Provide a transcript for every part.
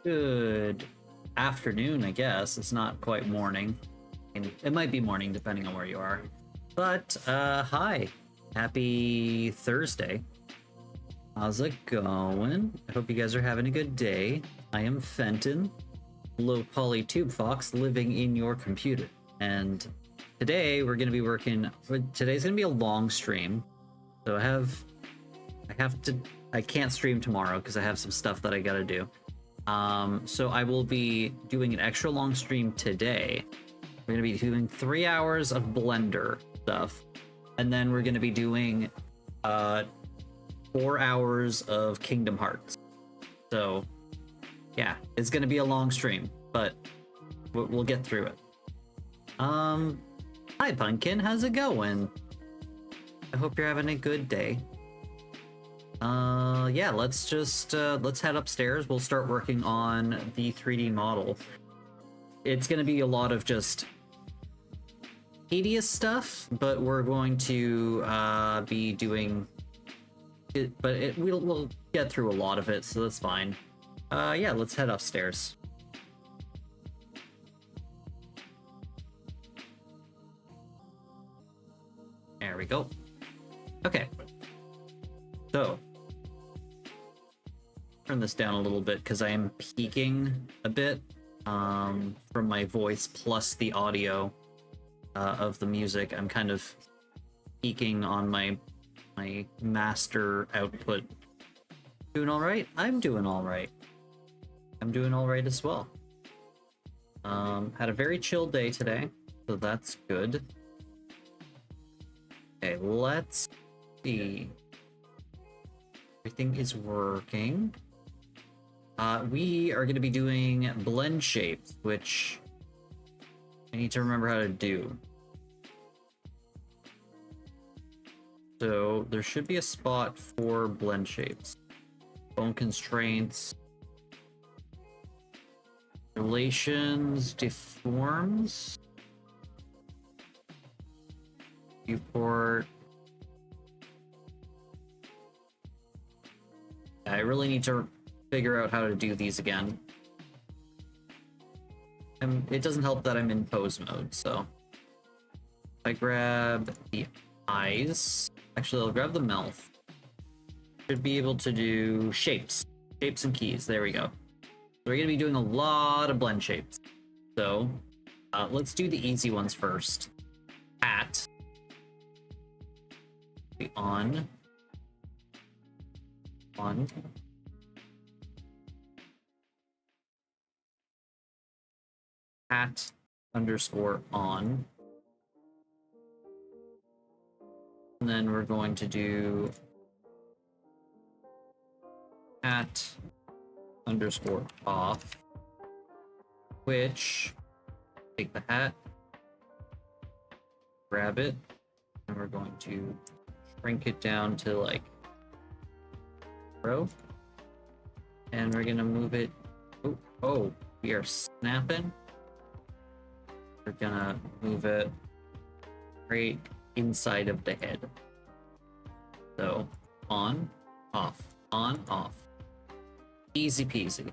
Good afternoon, I guess. It's not quite morning. It might be morning depending on where you are. But, hi. Happy Thursday. How's it going? I hope you guys are having a good day. I am Fenton, low poly tube fox living in your computer. And today we're going to be working. Today's going to be a long stream. So I can't stream tomorrow because I have some stuff that I got to do. So I will be doing an extra long stream today. We're going to be doing 3 hours of Blender stuff. And then we're going to be doing 4 hours of Kingdom Hearts. So yeah, it's going to be a long stream, but we'll get through it. Hi Pumpkin, how's it going? I hope you're having a good day. Yeah, let's head upstairs. We'll start working on the 3D model. It's gonna be a lot of just tedious stuff, but we're going to be doing it, but we'll get through a lot of it, so that's fine. Yeah, let's head upstairs. There we go. Okay. So, turn this down a little bit because I am peaking a bit from my voice plus the audio of the music. I'm kind of peaking on my master output. Doing all right? I'm doing all right. I'm doing all right as well. Had a very chill day today, so that's good. Okay, let's see. Everything is working. We are going to be doing blend shapes, which I need to remember how to do. So there should be a spot for blend shapes. Bone constraints. Relations, deforms. Viewport. I really need to figure out how to do these again. It doesn't help that I'm in pose mode, so if I grab the eyes, actually I'll grab the mouth. Should be able to do shapes and keys. There we go. So we're gonna be doing a lot of blend shapes. So let's do the easy ones first. Hat. Be on. Hat underscore on. And then we're going to do hat underscore off, which take the hat, grab it, and we're going to shrink it down to like row, and we're gonna move it. Oh, we are snapping. We're gonna move it right inside of the head. So on, off, on, off. Easy peasy.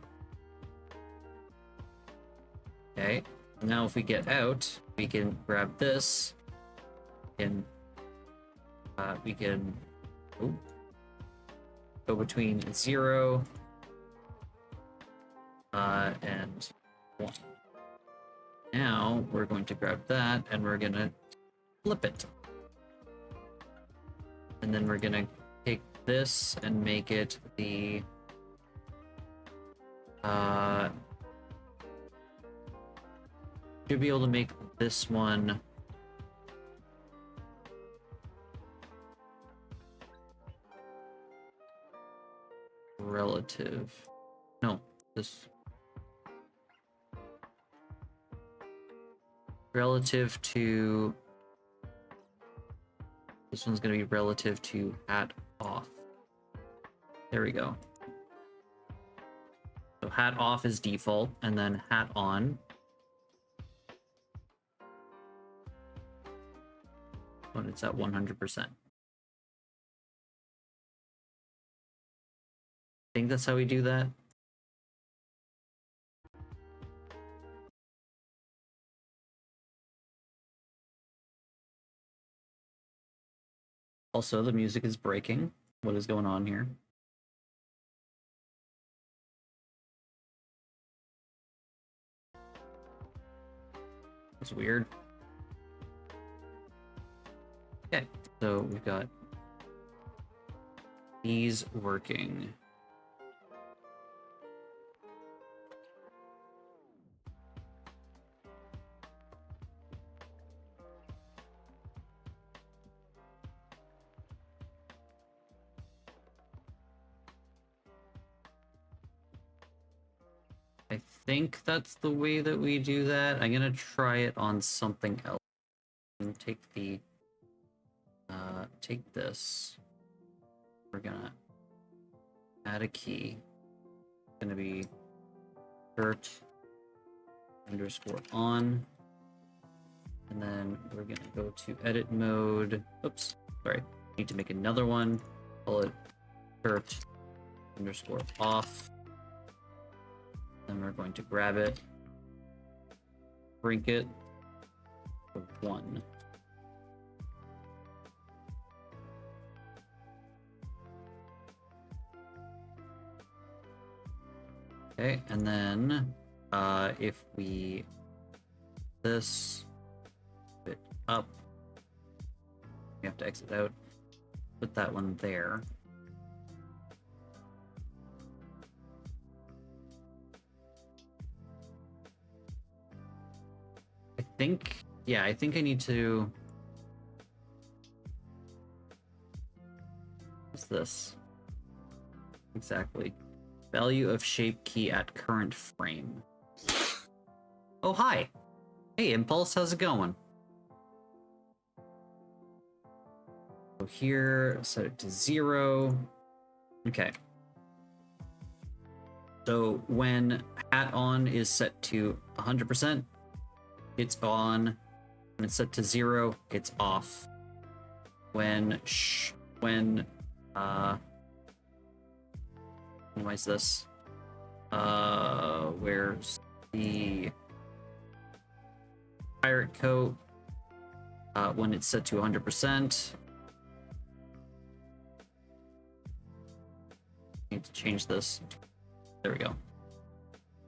Okay, now if we get out, we can grab this, and we can go between 0 and 1. Now we're going to grab that and we're gonna flip it. And then we're gonna take this and make it the should be able to make this one relative. No, this relative to this one's going to be relative to hat off. There we go. So hat off is default, and then hat on when it's at 100%. I think that's how we do that. Also, the music is breaking. What is going on here? That's weird. Okay, so we've got these working. I think that's the way that we do that. I'm gonna try it on something else. And take this. We're gonna add a key. It's gonna be shirt_on. And then we're gonna go to edit mode. Oops, sorry. Need to make another one. Call it shirt_off. Then we're going to grab it, shrink it to 1. Okay, and then if we this bit up, we have to exit out, put that one there. I think I need to... What's this? Exactly. Value of shape key at current frame. Oh, hi! Hey, Impulse, how's it going? So here, set it to 0. Okay. So when hat on is set to 100%, it's on. When it's set to 0, it's off. Minimize this. Where's the pirate coat? When it's set to 100%. Need to change this. There we go.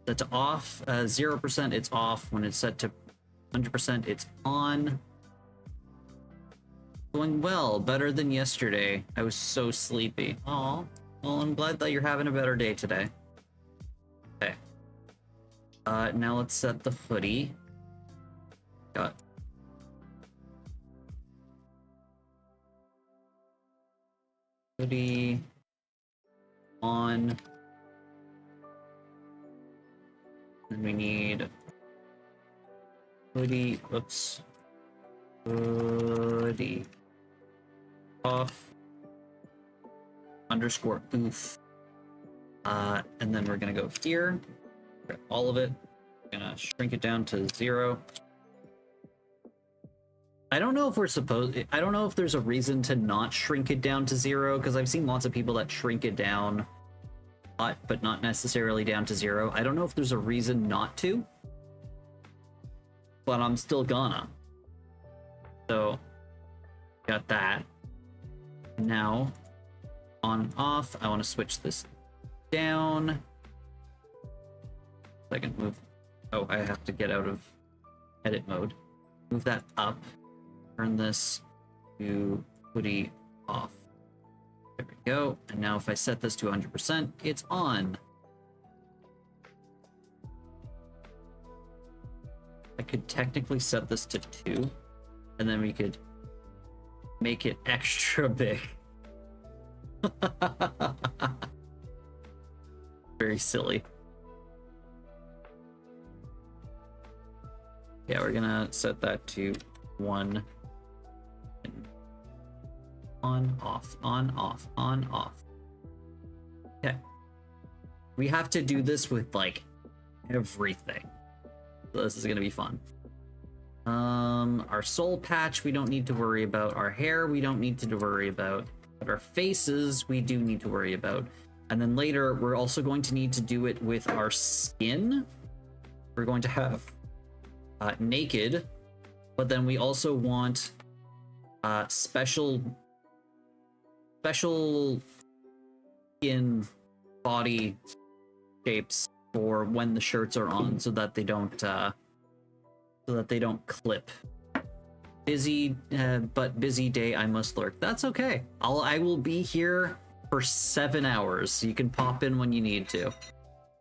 Set to off. 0%, it's off. When it's set to 100%, it's on. Going well, better than yesterday. I was so sleepy. Aw. Well, I'm glad that you're having a better day today. Okay. Now let's set the hoodie. Got hoodie on. And we need hoodie, oops, hoodie off _oof. And then we're gonna go here, grab all of it, gonna shrink it down to 0. I don't know if I don't know if there's a reason to not shrink it down to 0, because I've seen lots of people that shrink it down, but not necessarily down to 0. I don't know if there's a reason not to, but I'm still gonna. So, got that. Now, on off, I want to switch this down. So I can move. Oh, I have to get out of edit mode. Move that up. Turn this to hoodie off. There we go. And now if I set this to 100%, it's on. I could technically set this to 2, and then we could make it extra big. Very silly. Yeah, we're gonna set that to 1. On, off, on, off, on, off. Okay. We have to do this with, like, everything. So this is gonna be fun. Our soul patch we don't need to worry about. Our hair we don't need to worry about. But our faces we do need to worry about. And then later we're also going to need to do it with our skin. We're going to have naked, but then we also want special special skin body shapes for when the shirts are on, so that they don't clip. Busy, but busy day. I must lurk. That's okay. I will be here for 7 hours. So you can pop in when you need to.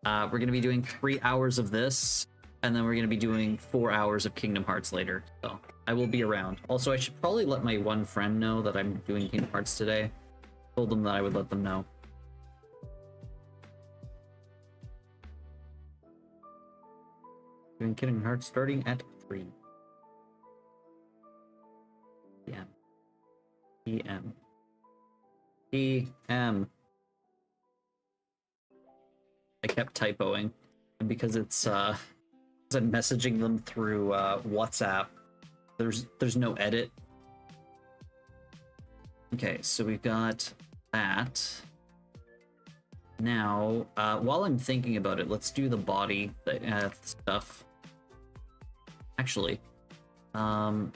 We're gonna be doing 3 hours of this, and then we're gonna be doing 4 hours of Kingdom Hearts later. So I will be around. Also, I should probably let my one friend know that I'm doing Kingdom Hearts today. Told them that I would let them know. Doing Kingdom Hearts starting at 3 p.m. PM. PM. I kept typoing because it's I'm messaging them through WhatsApp. There's no edit. Okay, so we've got that. Now, while I'm thinking about it, let's do the body stuff. Actually, at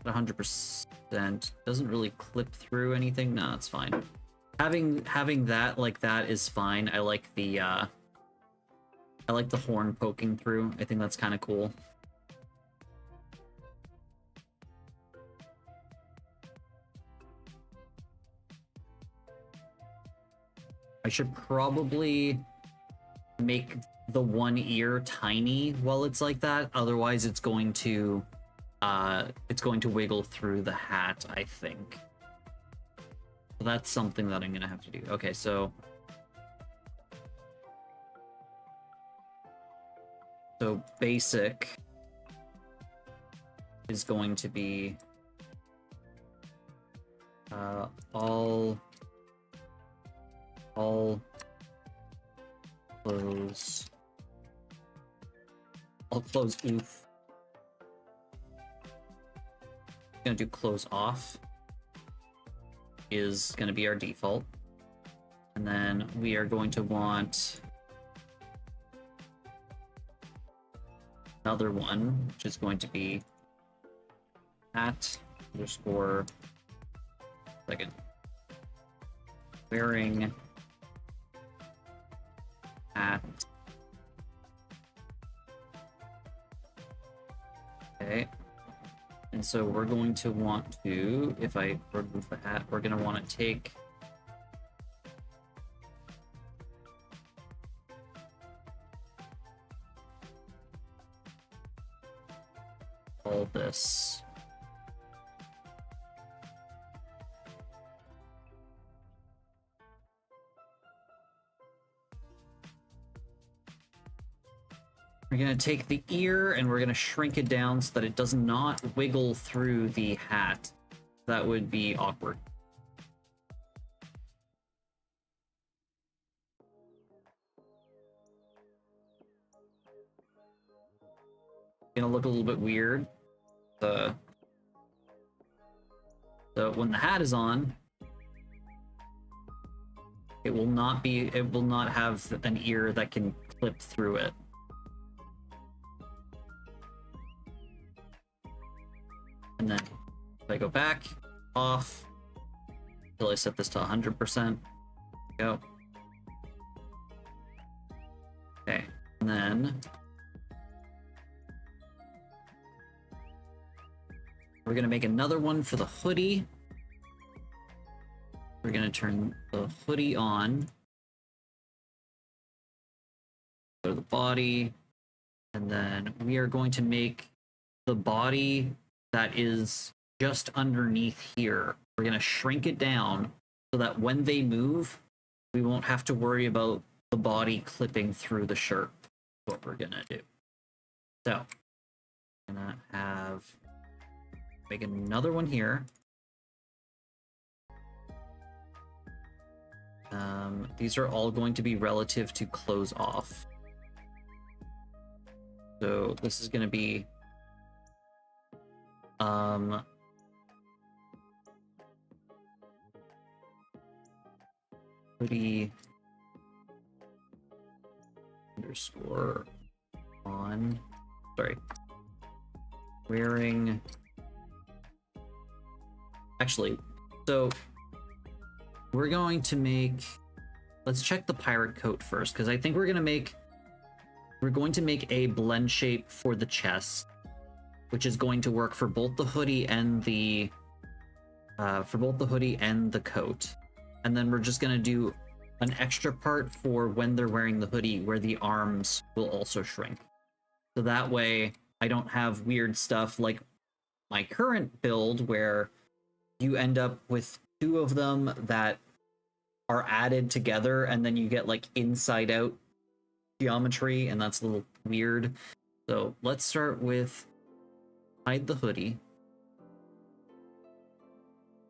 100% doesn't really clip through anything. No, it's fine. Having that like that is fine. I like the horn poking through. I think that's kind of cool. I should probably make the one ear tiny while it's like that. Otherwise, it's going to wiggle through the hat, I think. So that's something that I'm gonna have to do. Okay, so basic is going to be all close oof. Gonna do close off is gonna be our default, and then we are going to want another one, which is going to be at underscore second wearing at. Okay. And so we're going to want to, if I remove the hat, we're going to want to take all this. We're going to take the ear and we're going to shrink it down so that it does not wiggle through the hat. That would be awkward. Gonna look a little bit weird. So when the hat is on, it will not have an ear that can clip through it. And then if I go back, off, until I set this to 100%, go. Okay, and then we're gonna make another one for the hoodie. We're gonna turn the hoodie on. Go to the body, and then we are going to make the body that is just underneath here. We're gonna shrink it down so that when they move, we won't have to worry about the body clipping through the shirt. That's what we're gonna do. So, I'm gonna make another one here. These are all going to be relative to close off. So this is gonna be hoodie underscore on, sorry, wearing, actually So we're going to make, let's check the pirate coat first, because I think we're going to make a blend shape for the chest, which is going to work for both the hoodie and the coat. And then we're just going to do an extra part for when they're wearing the hoodie, where the arms will also shrink. So that way I don't have weird stuff like my current build, where you end up with two of them that are added together and then you get like inside out geometry, and that's a little weird. So let's start with hide the hoodie,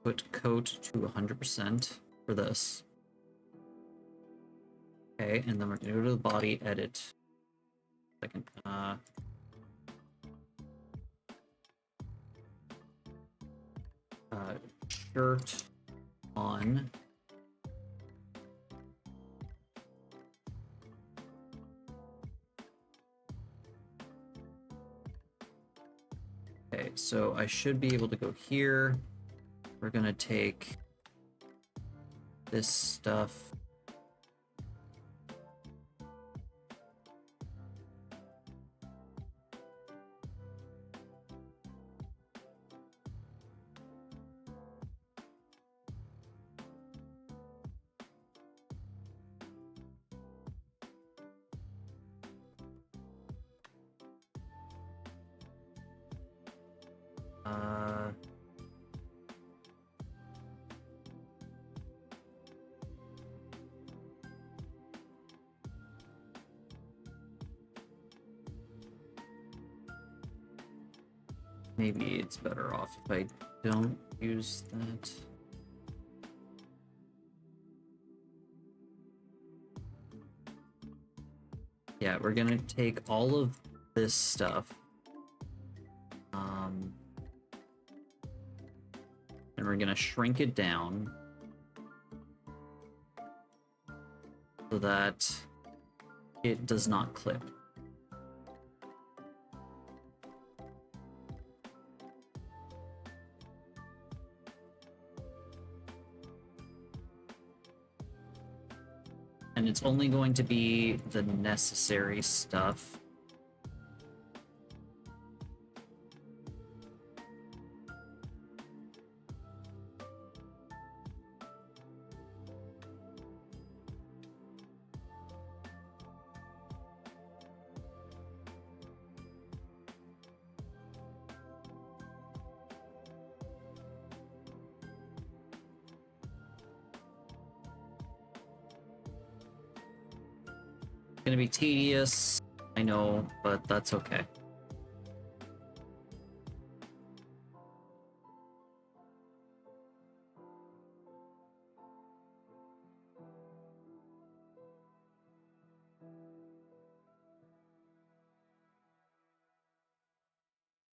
put coat to 100% for this. Okay, and then we're gonna go to the body, edit. Second, shirt on. Okay, so I should be able to go here. We're gonna take this stuff. Maybe it's better off if I don't use that. Yeah, we're gonna take all of this stuff. And we're gonna shrink it down so that it does not clip. And it's only going to be the necessary stuff. Gonna be tedious, I know, but that's okay.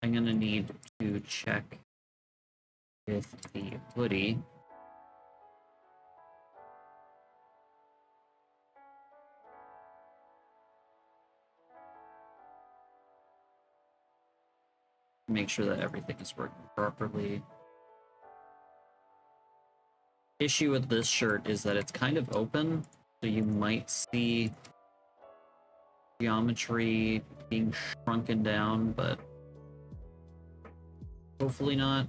I'm gonna need to check with the hoodie. Make sure that everything is working properly. Issue with this shirt is that it's kind of open, so you might see geometry being shrunken down, but hopefully not.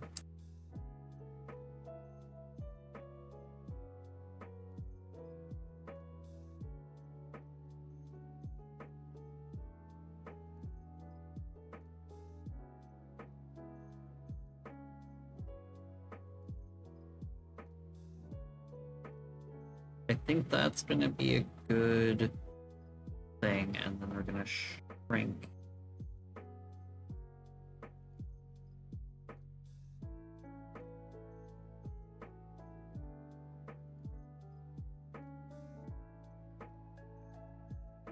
I think that's gonna be a good thing, and then we're gonna shrink.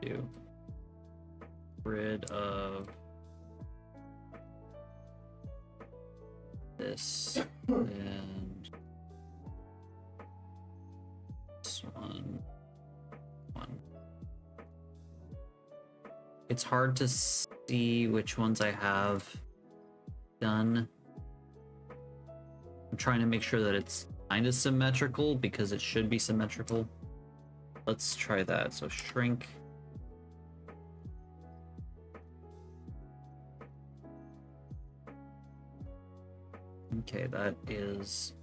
Do rid of this and this one. It's hard to see which ones I have done. I'm trying to make sure that it's kind of symmetrical because it should be symmetrical. Let's try that. So shrink. Okay, that is.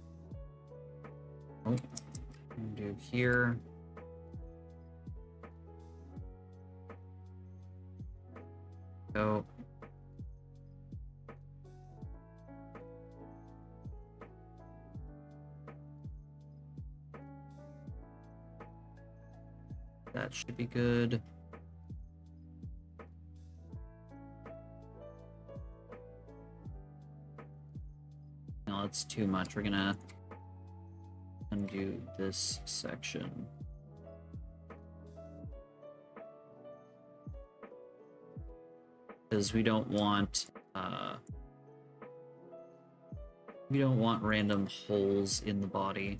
Oh, do here. Go. That should be good. No, it's too much. We're gonna undo this section. Because we don't want random holes in the body.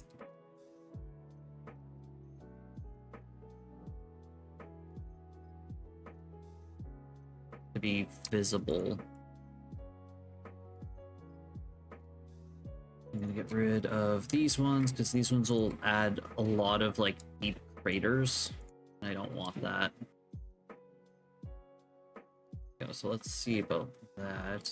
To be visible. I'm gonna get rid of these ones because these ones will add a lot of like deep craters. And I don't want that. Okay, so let's see about that.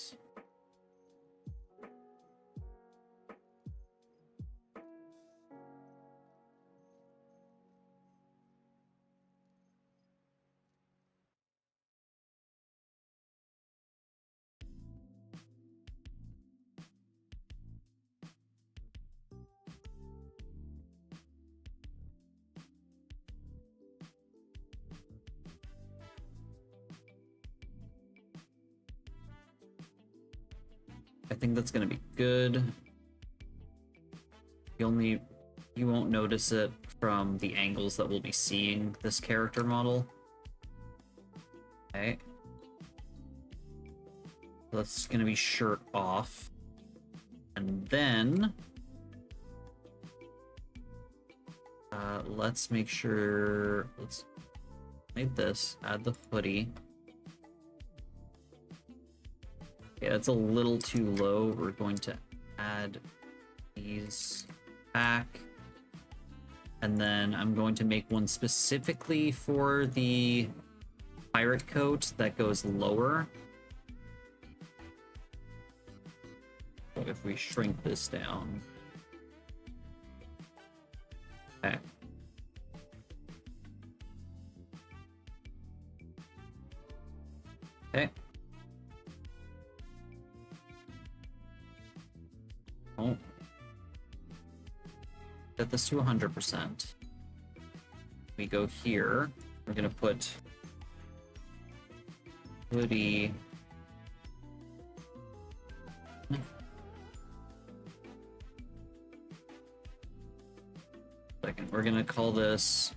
I think that's gonna be good. You won't notice it from the angles that we'll be seeing this character model. Okay. That's gonna be shirt off. And then let's make sure, let's make this, add the hoodie. Yeah, it's a little too low. We're going to add these back. And then I'm going to make one specifically for the pirate coat that goes lower. So if we shrink this down. Okay. Okay. Oh. Set this to 100%. We go here. We're gonna put hoodie. Second, we're gonna call this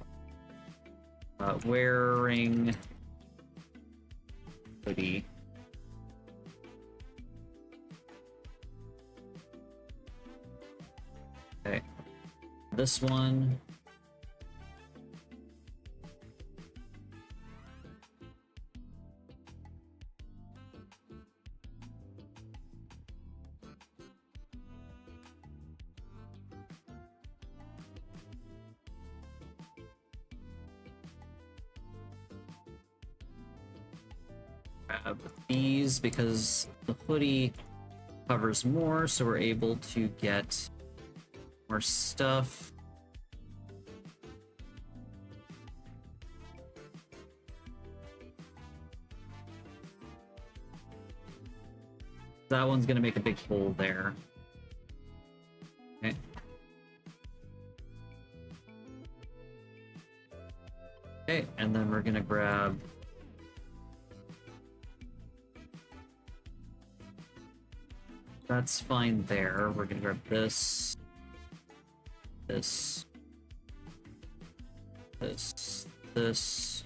wearing hoodie. Okay, this one. Grab these because the hoodie covers more, so we're able to get more stuff. That one's gonna make a big hole there. Okay. Okay, and then we're gonna grab that's fine there. We're gonna grab this, this, this.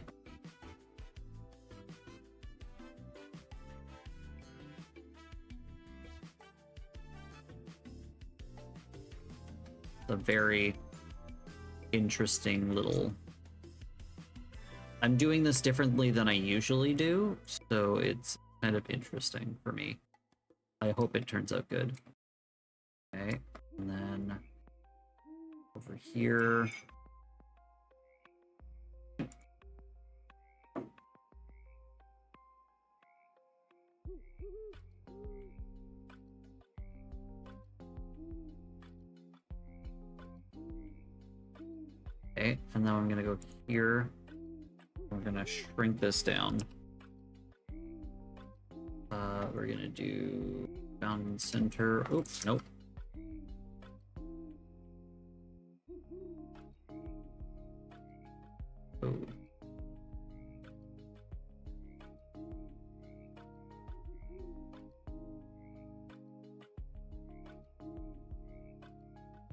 A very interesting little. I'm doing this differently than I usually do, so it's kind of interesting for me. I hope it turns out good. Okay, and then over here. Okay, and then I'm gonna go here. We're gonna shrink this down. We're gonna do down center. Oops, nope. Oh.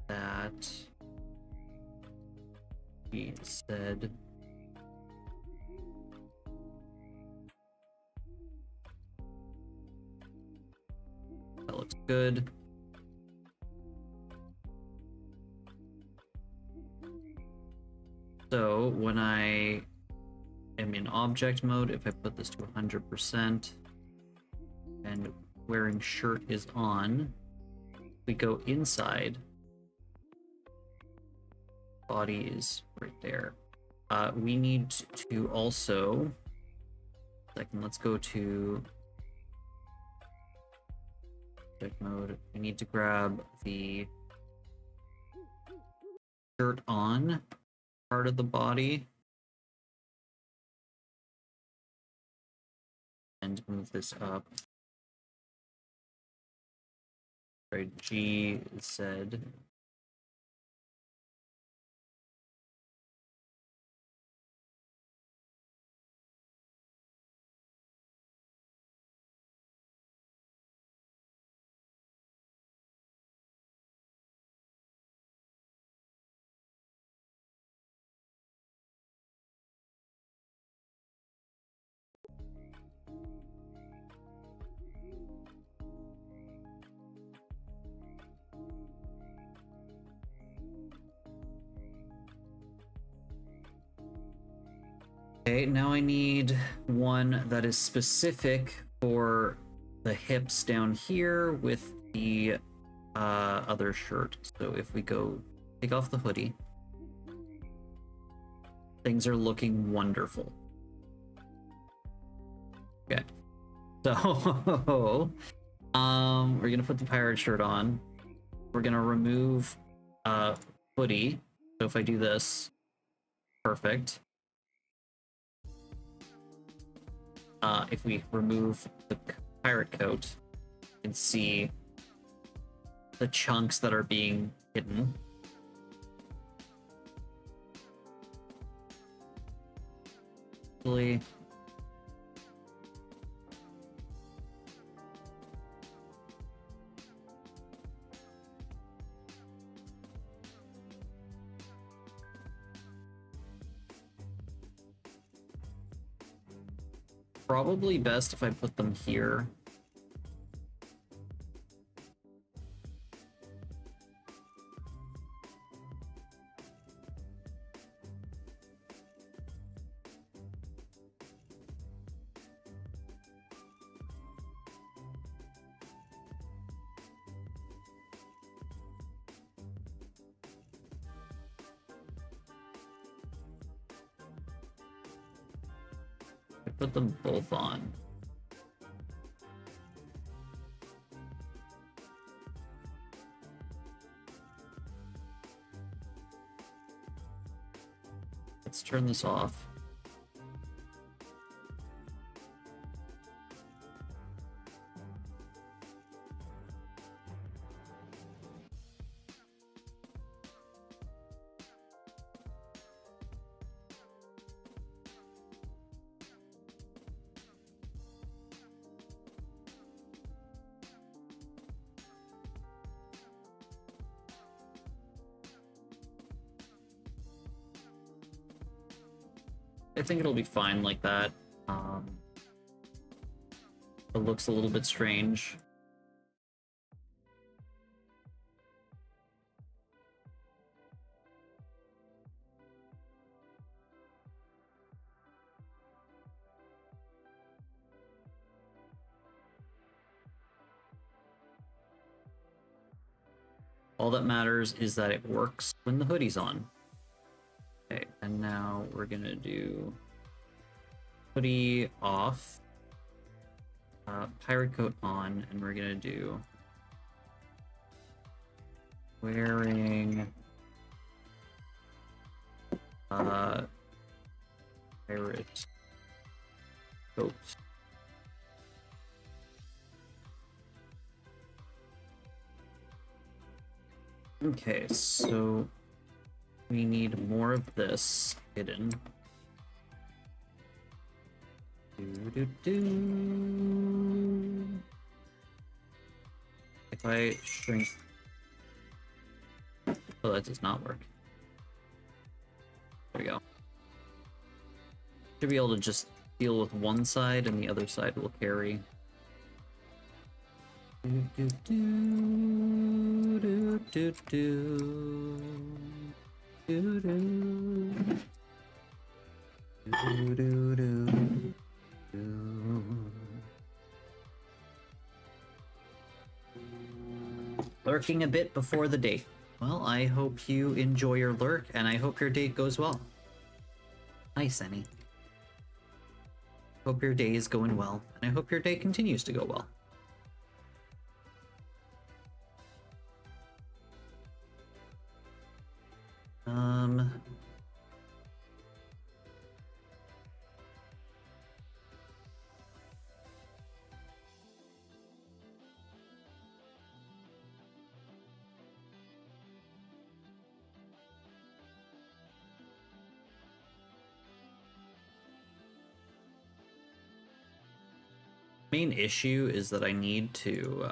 That being said, that looks good. So when I am in object mode, if I put this to 100% and wearing shirt is on, we go inside. Body is right there. We need to also, let's go to object mode. We need to grab the shirt on part of the body and move this up. Right, G Z. Okay, now I need one that is specific for the hips down here with the other shirt. So if we go take off the hoodie, things are looking wonderful. Okay, so we're gonna put the pirate shirt on. We're gonna remove hoodie. So if I do this, perfect. If we remove the pirate coat, you can see the chunks that are being hidden. Really, probably best if I put them here. I put them both on. Let's turn this off. I think it'll be fine like that. It looks a little bit strange. All that matters is that it works. when the hoodie's on. Okay, and now we're gonna do hoodie off, pirate coat on, and we're gonna do wearing pirate coat. Okay, so we need more of this hidden. If I shrink... Oh, that does not work. There we go. Should be able to just deal with one side and the other side will carry. Lurking a bit before the date. Well, I hope you enjoy your lurk, and I hope your date goes well. Nice, Annie. Hope your day is going well, and I hope your day continues to go well. Main issue is that I need to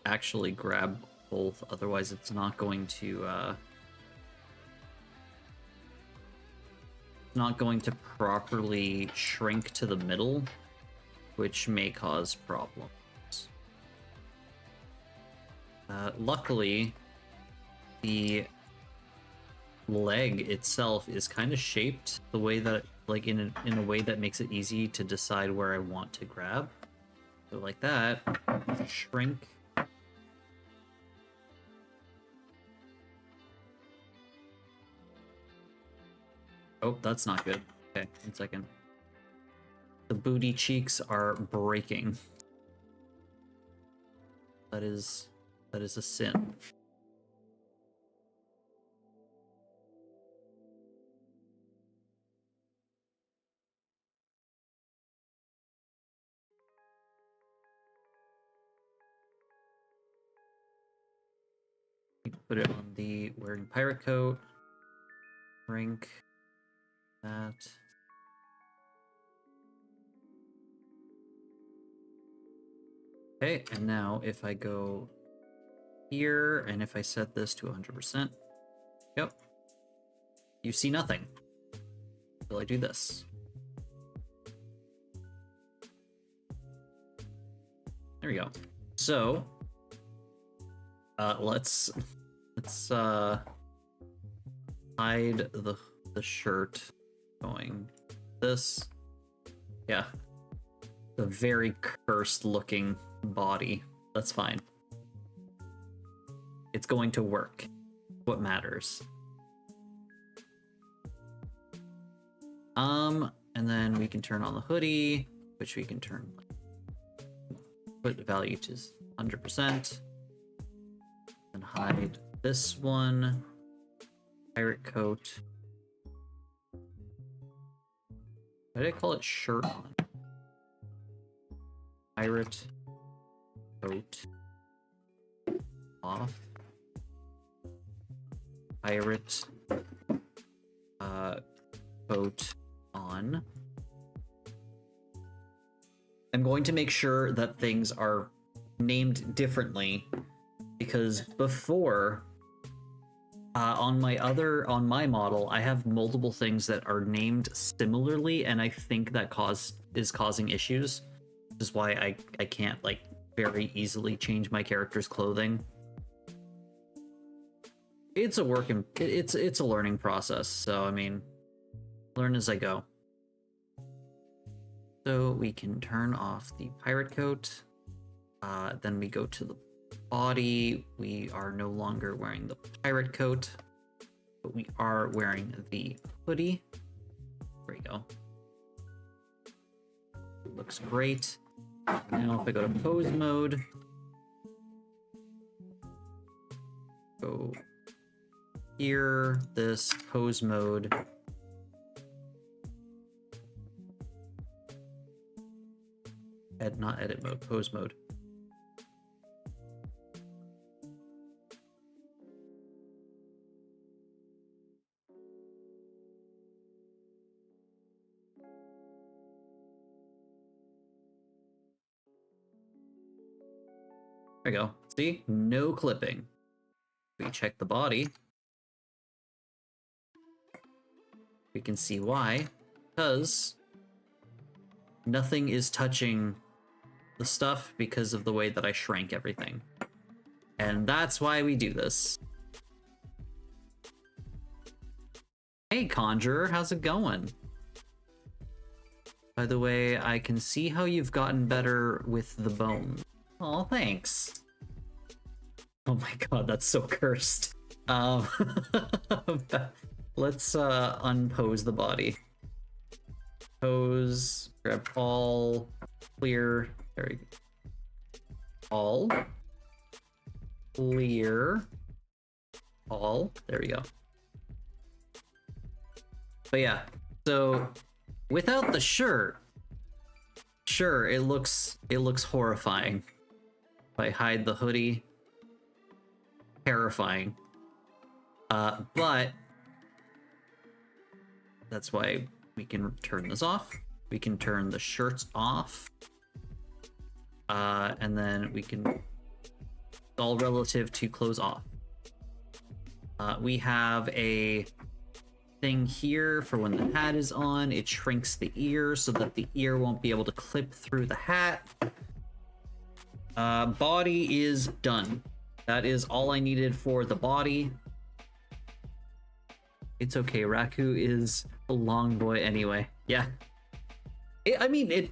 actually grab both, otherwise it's not going to properly shrink to the middle, which may cause problems. Luckily, the leg itself is kind of shaped the way that, like, in a way that makes it easy to decide where I want to grab. So like that, shrink. Oh, that's not good. Okay, 1 second. The booty cheeks are breaking. That is a sin. Put it on the wearing pirate coat. Shrink that. Okay, and now if I go here, and if I set this to 100%, yep, you see nothing until I do this. There we go. So, let's hide the shirt going this. Yeah, the very cursed looking body. That's fine. It's going to work. What matters. And then we can turn on the hoodie, which we can turn, put the value to 100%, and hide this one. Pirate coat. Why did I call it shirt on? Pirate coat off. Pirate coat on. I'm going to make sure that things are named differently, because before on my model I have multiple things that are named similarly, and I think that is causing issues. This is why I can't, like, very easily change my character's clothing. It's a learning process, so I mean, Learn as I go. So we can turn off the pirate coat. Then we go to the body. We are no longer wearing the pirate coat, but we are wearing the hoodie. There we go. Looks great. Now if I go to pose mode, go here, this pose mode. Not edit mode, pose mode. There we go. See? No clipping. We check the body. We can see why. Because nothing is touching the stuff because of the way that I shrank everything. And that's why we do this. Hey, Conjurer, how's it going? By the way, I can see how you've gotten better with the bone. Oh, thanks. Oh my god, that's so cursed. Let's unpose the body. Pose, grab all, clear, very good. All, clear, all, there we go. But yeah, so without the shirt, sure, it looks horrifying. If I hide the hoodie, terrifying. But that's why we can turn this off. We can turn the shirts off. And then we can, all relative to clothes off. We have a thing here for when the hat is on. It shrinks the ear so that the ear won't be able to clip through the hat. Body is done. That is all I needed for the body. It's okay, Raku is a long boy anyway. Yeah. I mean,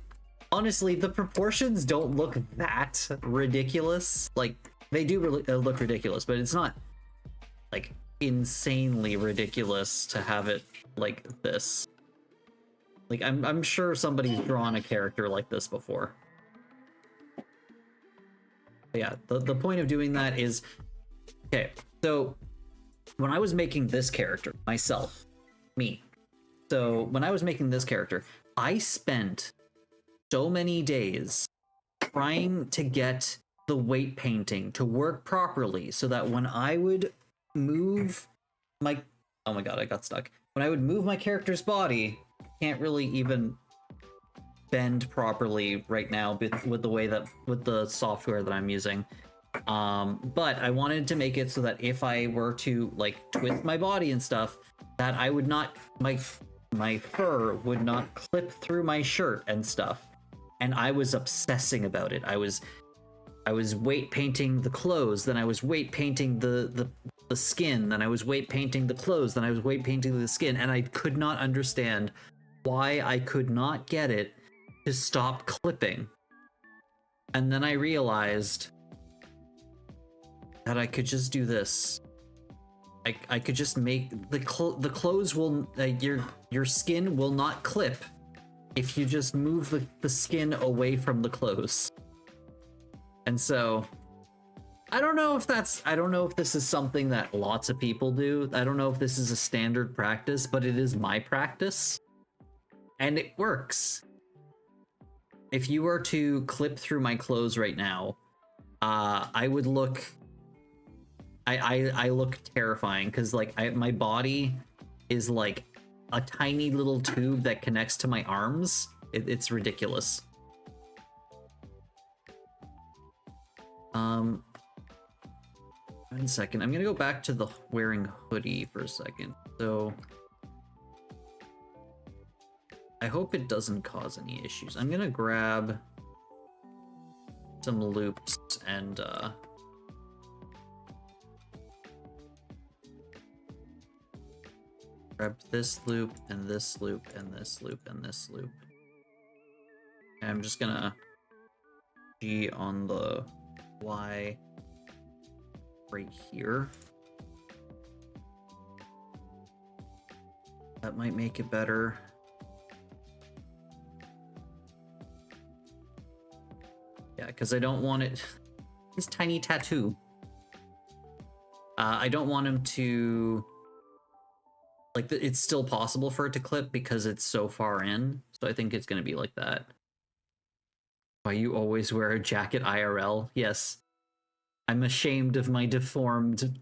honestly, the proportions don't look that ridiculous. Like, they do look ridiculous, but it's not, like, insanely ridiculous to have it like this. Like, I'm sure somebody's drawn a character like this before. But yeah, the point of doing that is, okay, so when I was making this character, myself, me, so when I was making this character, I spent so many days trying to get the weight painting to work properly so that when I would move my, oh my god, I got stuck. When I would move my character's body, can't really even bend properly right now with the way that, with the software that I'm using. But I wanted to make it so that if I were to like twist my body and stuff, that I would not, my fur would not clip through my shirt and stuff. And I was obsessing about it. I was weight painting the clothes, then I was weight painting the skin, then I was weight painting the clothes, then I was weight painting the skin, and I could not understand why I could not get it to stop clipping. And then I realized that I could just do this. I could just make the clothes will, your skin will not clip if you just move the skin away from the clothes. And so I don't know if this is something that lots of people do. I don't know if this is a standard practice, but it is my practice and it works. If you were to clip through my clothes right now, I would look, I look terrifying because like my body is like a tiny little tube that connects to my arms. It's ridiculous. One second, I'm gonna go back to the wearing hoodie for a second. So I hope it doesn't cause any issues. I'm gonna grab some loops and Grab this loop, and this loop, and this loop, and this loop. And I'm just gonna G on the Y right here. That might make it better. Yeah, because I don't want it... His tiny tattoo. I don't want him to... Like, it's still possible for it to clip because it's so far in. So I think it's going to be like that. Why you always wear a jacket IRL? Yes. I'm ashamed of my deformed,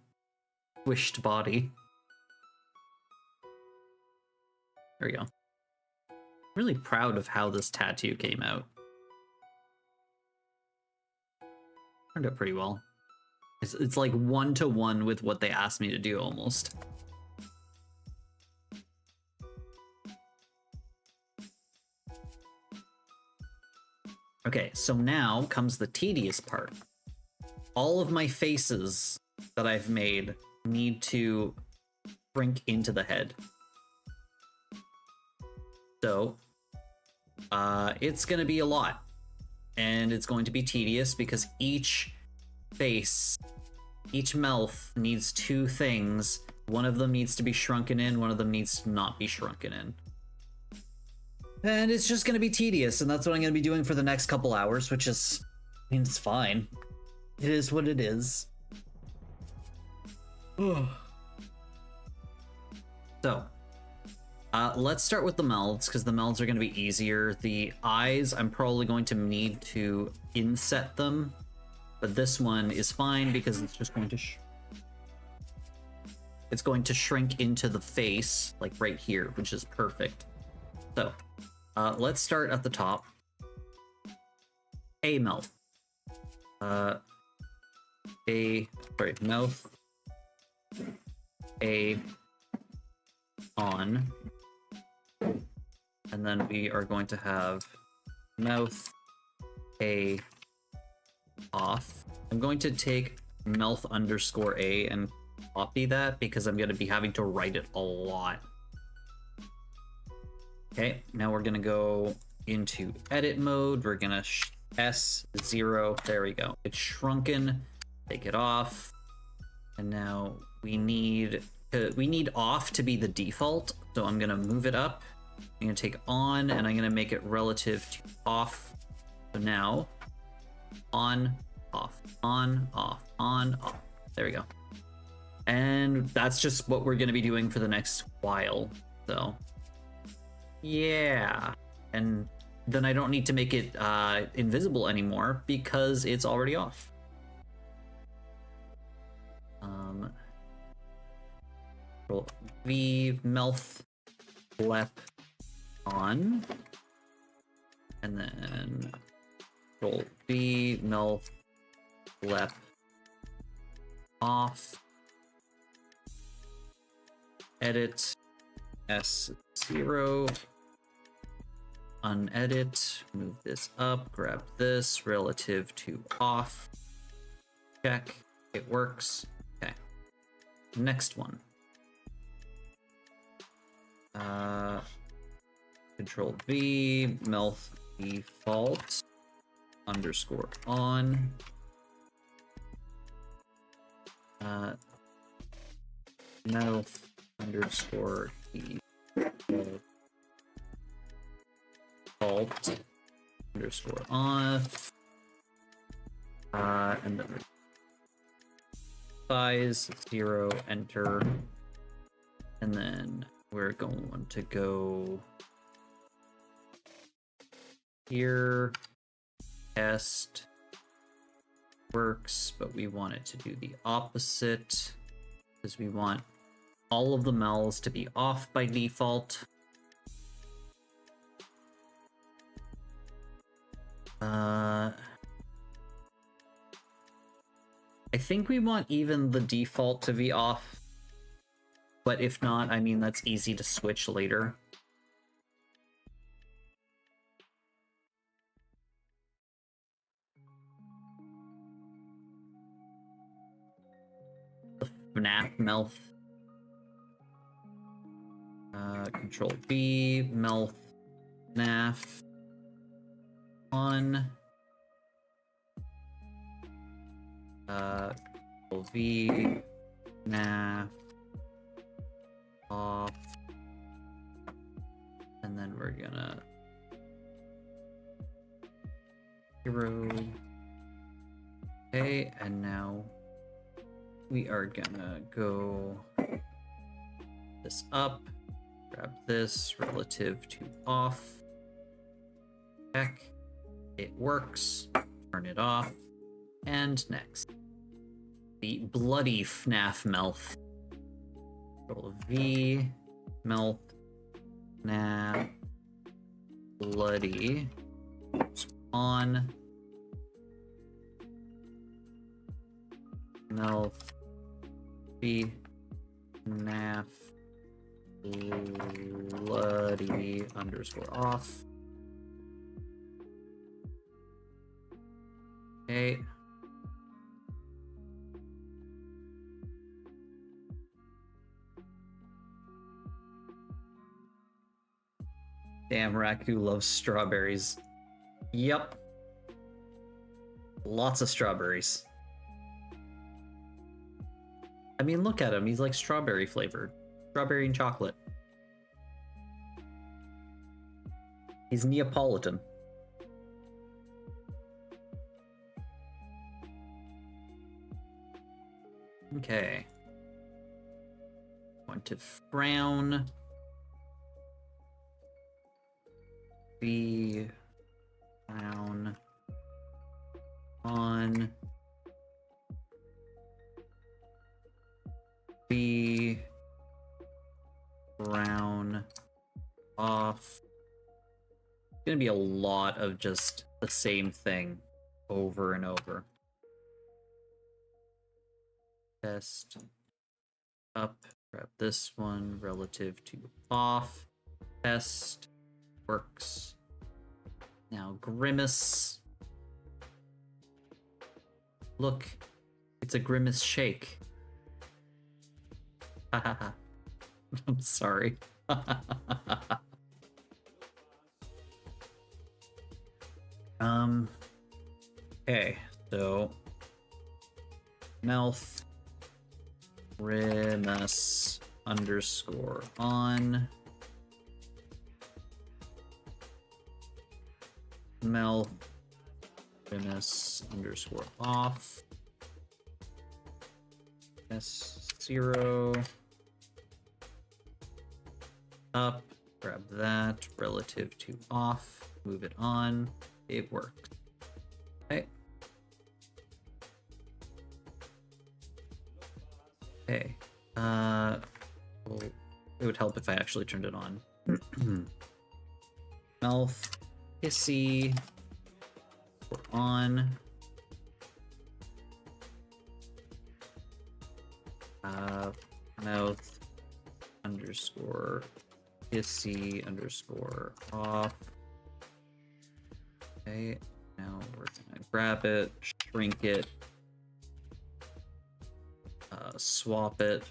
squished body. There we go. Really proud of how this tattoo came out. Turned out pretty well. It's like 1-to-1 with what they asked me to do almost. Okay, so now comes the tedious part. All of my faces that I've made need to shrink into the head. So, it's gonna be a lot. And it's going to be tedious because each face, each mouth needs two things. One of them needs to be shrunken in, one of them needs to not be shrunken in. And it's just gonna be tedious, and that's what I'm gonna be doing for the next couple hours, which is, I mean, it's fine. It is what it is. So, let's start with the mouths, because the mouths are going to be easier. The eyes, I'm probably going to need to inset them, but this one is fine because it's just going to it's going to shrink into the face, like right here, which is perfect. So, let's start at the top. A mouth. Mouth. A on. And then we are going to have mouth A off. I'm going to take mouth underscore A and copy that because I'm going to be having to write it a lot. Okay, now we're going to go into edit mode. We're going to S0. There we go. It's shrunken. Take it off. And now we need off to be the default. So I'm going to move it up. I'm going to take on and I'm going to make it relative to off. So now on, off, on, off, on, off. There we go. And that's just what we're going to be doing for the next while. So yeah. And then I don't need to make it invisible anymore because it's already off. Control V, mouth, lep on, and then Control V, mouth, lep off, edit S0, unedit, move this up, grab this relative to off, check, it works. Okay, next one. Control V, mouth default, underscore on, mouth underscore default, underscore off, and then size 0, enter, and then we're going to go here, test, works, but we want it to do the opposite because we want all of the mouths to be off by default. I think we want even the default to be off, but if not, I mean, that's easy to switch later. The FNAF mouth. Control V, mouth, NAF, on. Control V, NAF, off. And then we're gonna 0. Okay, and now we are gonna go this up, grab this relative to off, check, it works, turn it off, and next. The bloody FNAF mouth. Control V, mouth, FNAF, bloody, on, mouth, V, FNAF, bloody underscore off. Okay. Damn, Raku loves strawberries. Yep. Lots of strawberries. I mean, look at him. He's like strawberry flavored. Strawberry and chocolate. He's Neapolitan. Okay. Want to frown. Be frown on. Be frown off. It's gonna be a lot of just the same thing over and over. Test up, grab this one relative to off. Test works. Now grimace. Look, it's a grimace shake. I'm sorry. Okay, so mouth grimace underscore on, mouth grimace underscore off, S0 up, grab that relative to off, move it on, it worked. Okay. Okay. Well, it would help if I actually turned it on. Mouth, hissy, we're on. Mouth underscore hissy underscore off. Okay, now we're gonna grab it, shrink it, swap it,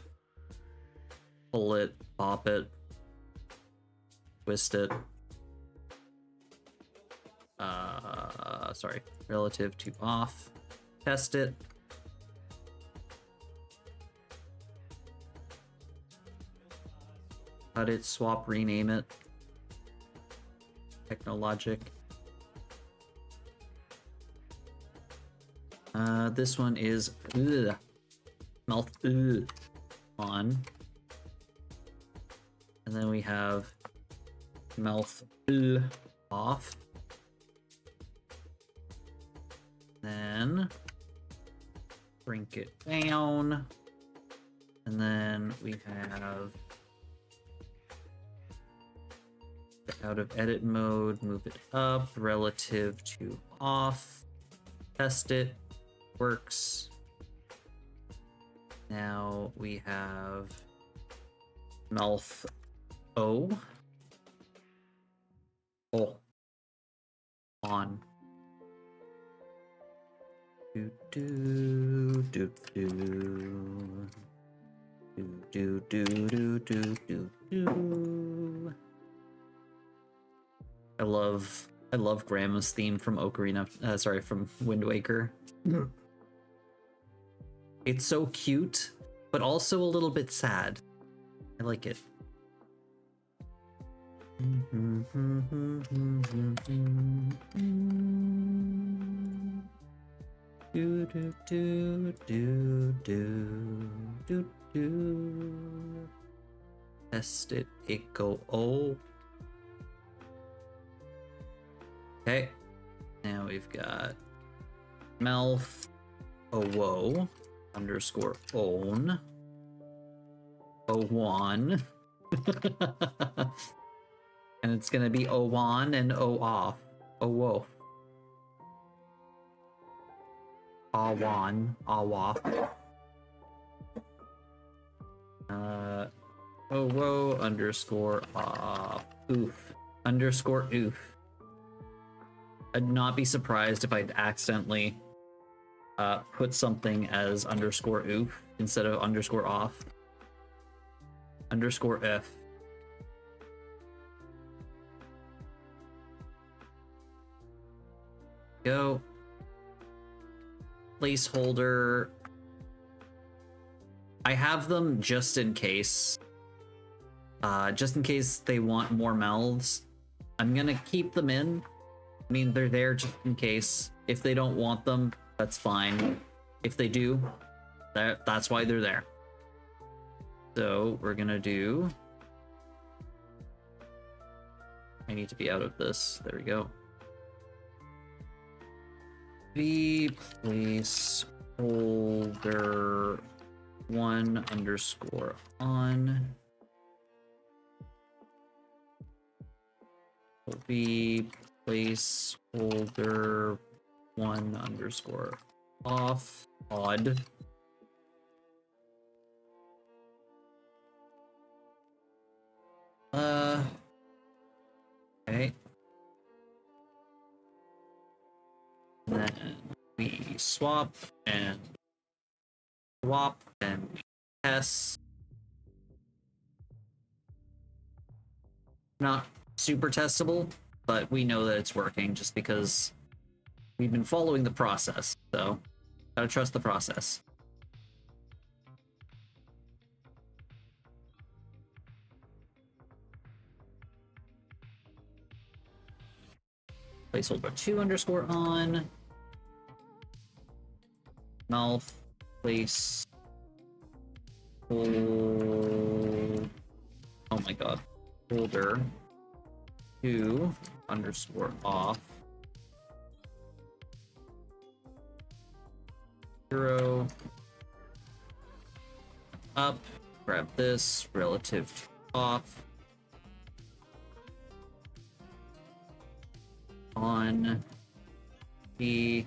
pull it, pop it, twist it. Sorry, relative to off, test it. Cut it, swap, rename it. Technologic. This one is mouth on. And then we have mouth off. Then shrink it down. And then we have out of edit mode, move it up relative to off, test it, works. Now we have mouth O, on. Do do do do do do do do do do do. I love Grandma's theme from from Wind Waker. It's so cute, but also a little bit sad. I like it. Do do do do do do do. Test it. It go. Oh. Okay. Now we've got Melf. Oh whoa. Underscore own. O1. And it's gonna be O1 and O off. Oh whoa. A1. Awa. Oh whoa. Underscore oof. Underscore oof. I'd not be surprised if I'd accidentally put something as underscore oof instead of underscore off. Underscore F. Go. Placeholder. I have them just in case. Just in case they want more mouths. I'm gonna keep them in. I mean, they're there just in case. If they don't want them, that's fine. If they do, that's why they're there. So we're gonna do... I need to be out of this. There we go. The placeholder 1 underscore on will be placeholder 1 underscore off odd. Okay. And then we swap and test. Not super testable, but we know that it's working just because we've been following the process, so gotta trust the process. Placeholder 2 underscore on. Null place. Hold. Oh my god. Folder 2 underscore off. 0 up. Grab this relative to off. On the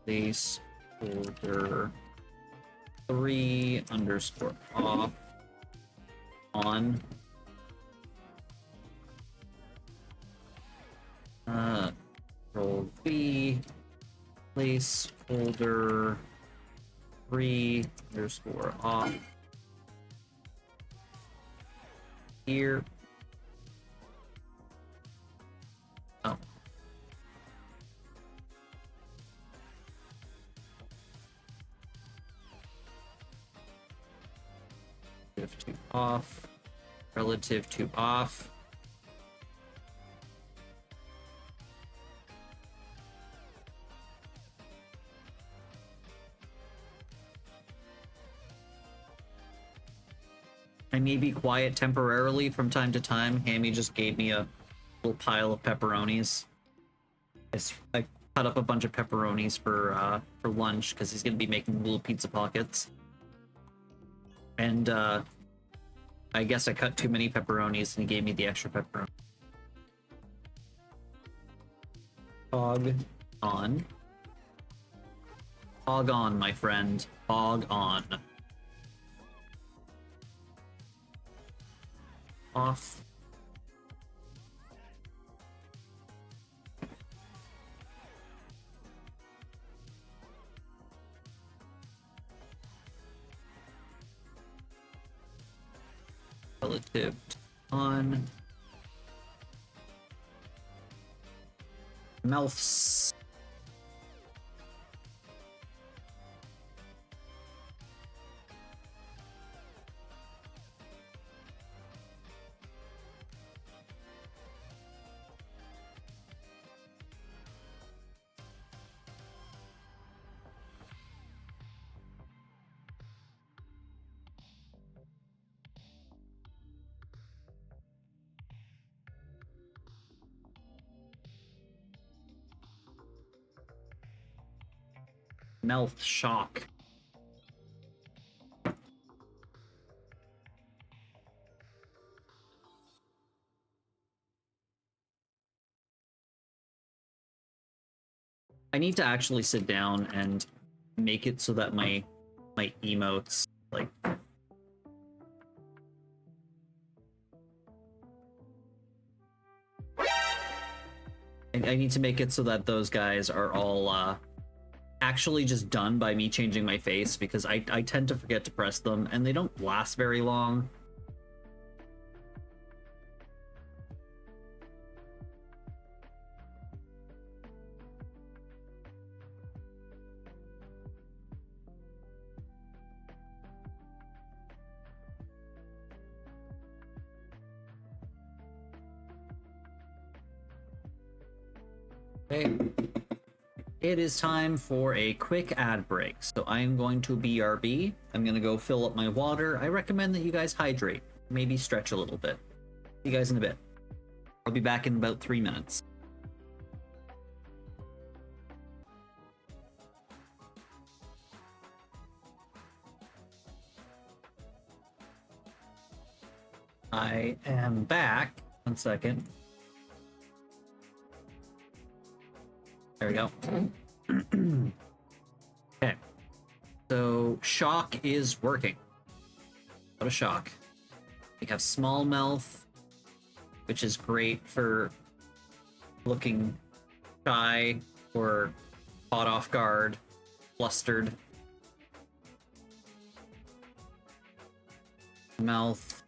placeholder 3 underscore off on Control B placeholder 3 underscore off here. Oh. Relative to off. Relative to off. I may be quiet temporarily from time to time. Hammy just gave me a little pile of pepperonis. I cut up a bunch of pepperonis for lunch because he's gonna be making little pizza pockets. And I guess I cut too many pepperonis and he gave me the extra pepperoni. Hog on. Hog on, my friend. Hog on. Off. relative to on. Mouths. Mouth shock. I need to actually sit down and make it so that my emotes like I need to make it so that those guys are all actually just done by me changing my face, because I tend to forget to press them and they don't last very long. Okay. It is time for a quick ad break. So I am going to BRB. I'm going to go fill up my water. I recommend that you guys hydrate. Maybe stretch a little bit. See you guys in a bit. I'll be back in about 3 minutes. I am back. 1 second. There we go. Okay. So shock is working. What a shock. We have small mouth, which is great for looking shy or caught off guard, flustered. Mouth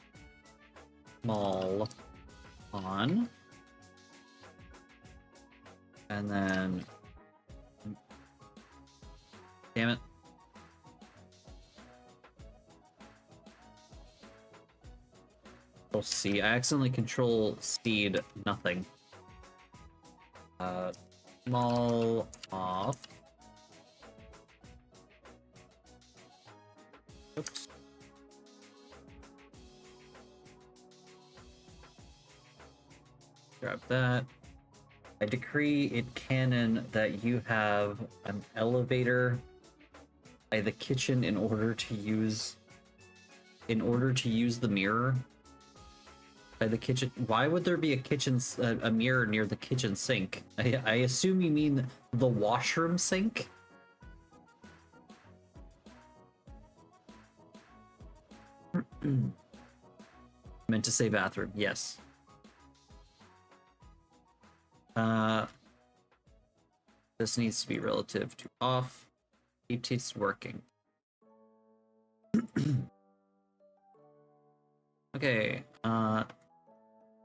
small on. And then, damn it. We'll see. I accidentally control speed nothing. Small off. Oops. Grab that. I decree it canon that you have an elevator by the kitchen in order to use the mirror by the kitchen. Why would there be a mirror near the kitchen sink? I assume you mean the washroom sink? Meant to say bathroom, yes. This needs to be relative to off. It's working. Okay,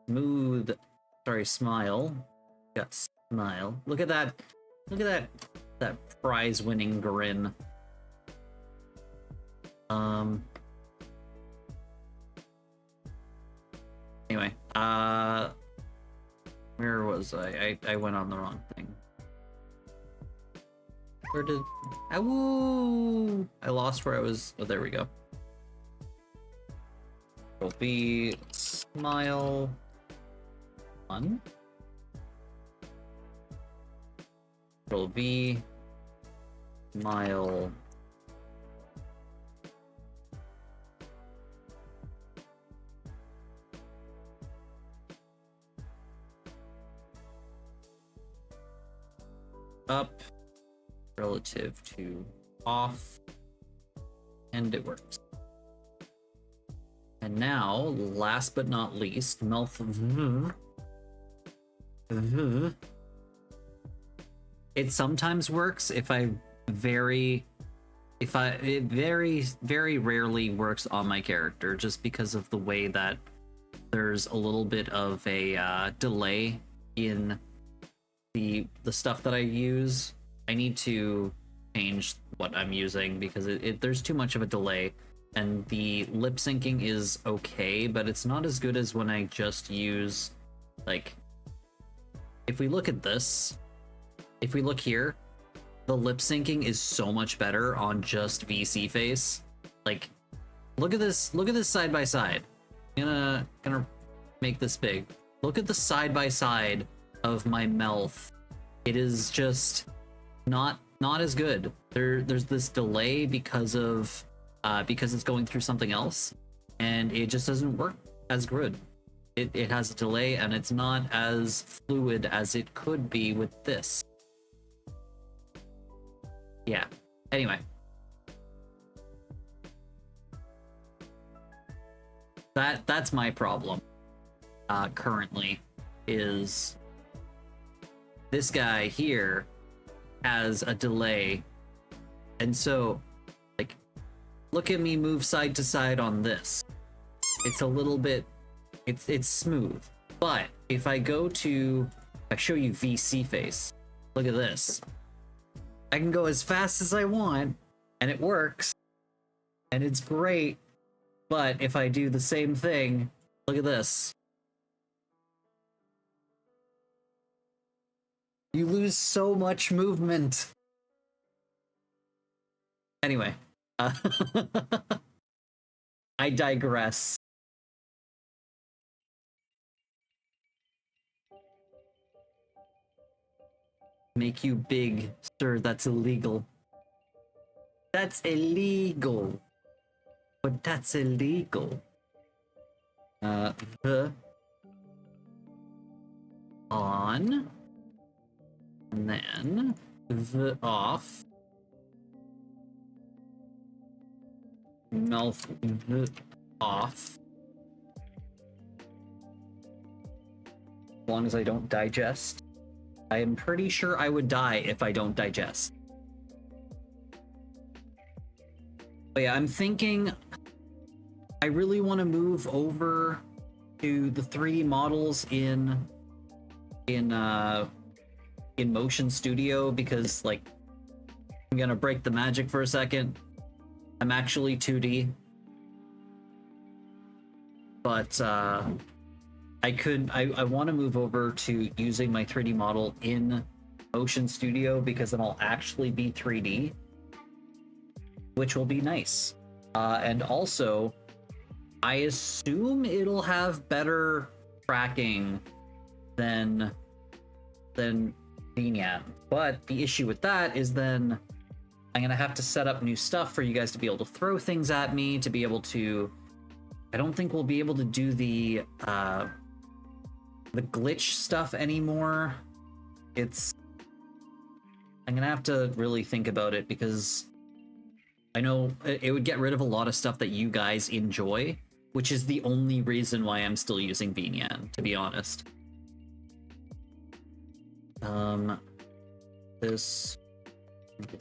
smooth, sorry, smile. Got smile. Look at that. Look at that prize winning grin. Anyway, where was I? I went on the wrong thing. Where did... Woo! I lost where I was... Oh, there we go. Will be smile on. Will be smile up relative to off, and it works. And now, last but not least, mouth. It sometimes works if I very it very, very rarely works on my character just because of the way that there's a little bit of a delay in the stuff that I use. I need to change what I'm using because there's too much of a delay, and the lip syncing is okay, but it's not as good as when I just use, like, if we look at this, if we look here, the lip syncing is so much better on just VC face. Like, look at this side by side. I'm gonna make this big. Look at the side by side of my mouth. It is just not as good. There's this delay because it's going through something else, and it just doesn't work as good. It has a delay, and it's not as fluid as it could be with this. Yeah. Anyway. That's my problem currently, is this guy here has a delay, and so, like, look at me move side to side on this. It's a little bit, it's smooth, but if I show you VC face, look at this. I can go as fast as I want, and it works, and it's great. But if I do the same thing, look at this. You lose so much movement. Anyway, I digress. Make you big, sir, that's illegal. That's illegal. But that's illegal. The on, and then the off. Mouth the off. As long as I don't digest. I am pretty sure I would die if I don't digest. But yeah, I'm thinking I really want to move over to the 3D models in Motion Studio, because, like, I'm gonna break the magic for a second. I'm actually 2D, but I want to move over to using my 3D model in Motion Studio, because then I'll actually be 3D, which will be nice. And also, I assume it'll have better tracking than VNyan. But the issue with that is then I'm gonna have to set up new stuff for you guys to be able to throw things at me, to be able to. I don't think we'll be able to do the glitch stuff anymore. I'm gonna have to really think about it, because I know it would get rid of a lot of stuff that you guys enjoy, which is the only reason why I'm still using VNyan, to be honest. This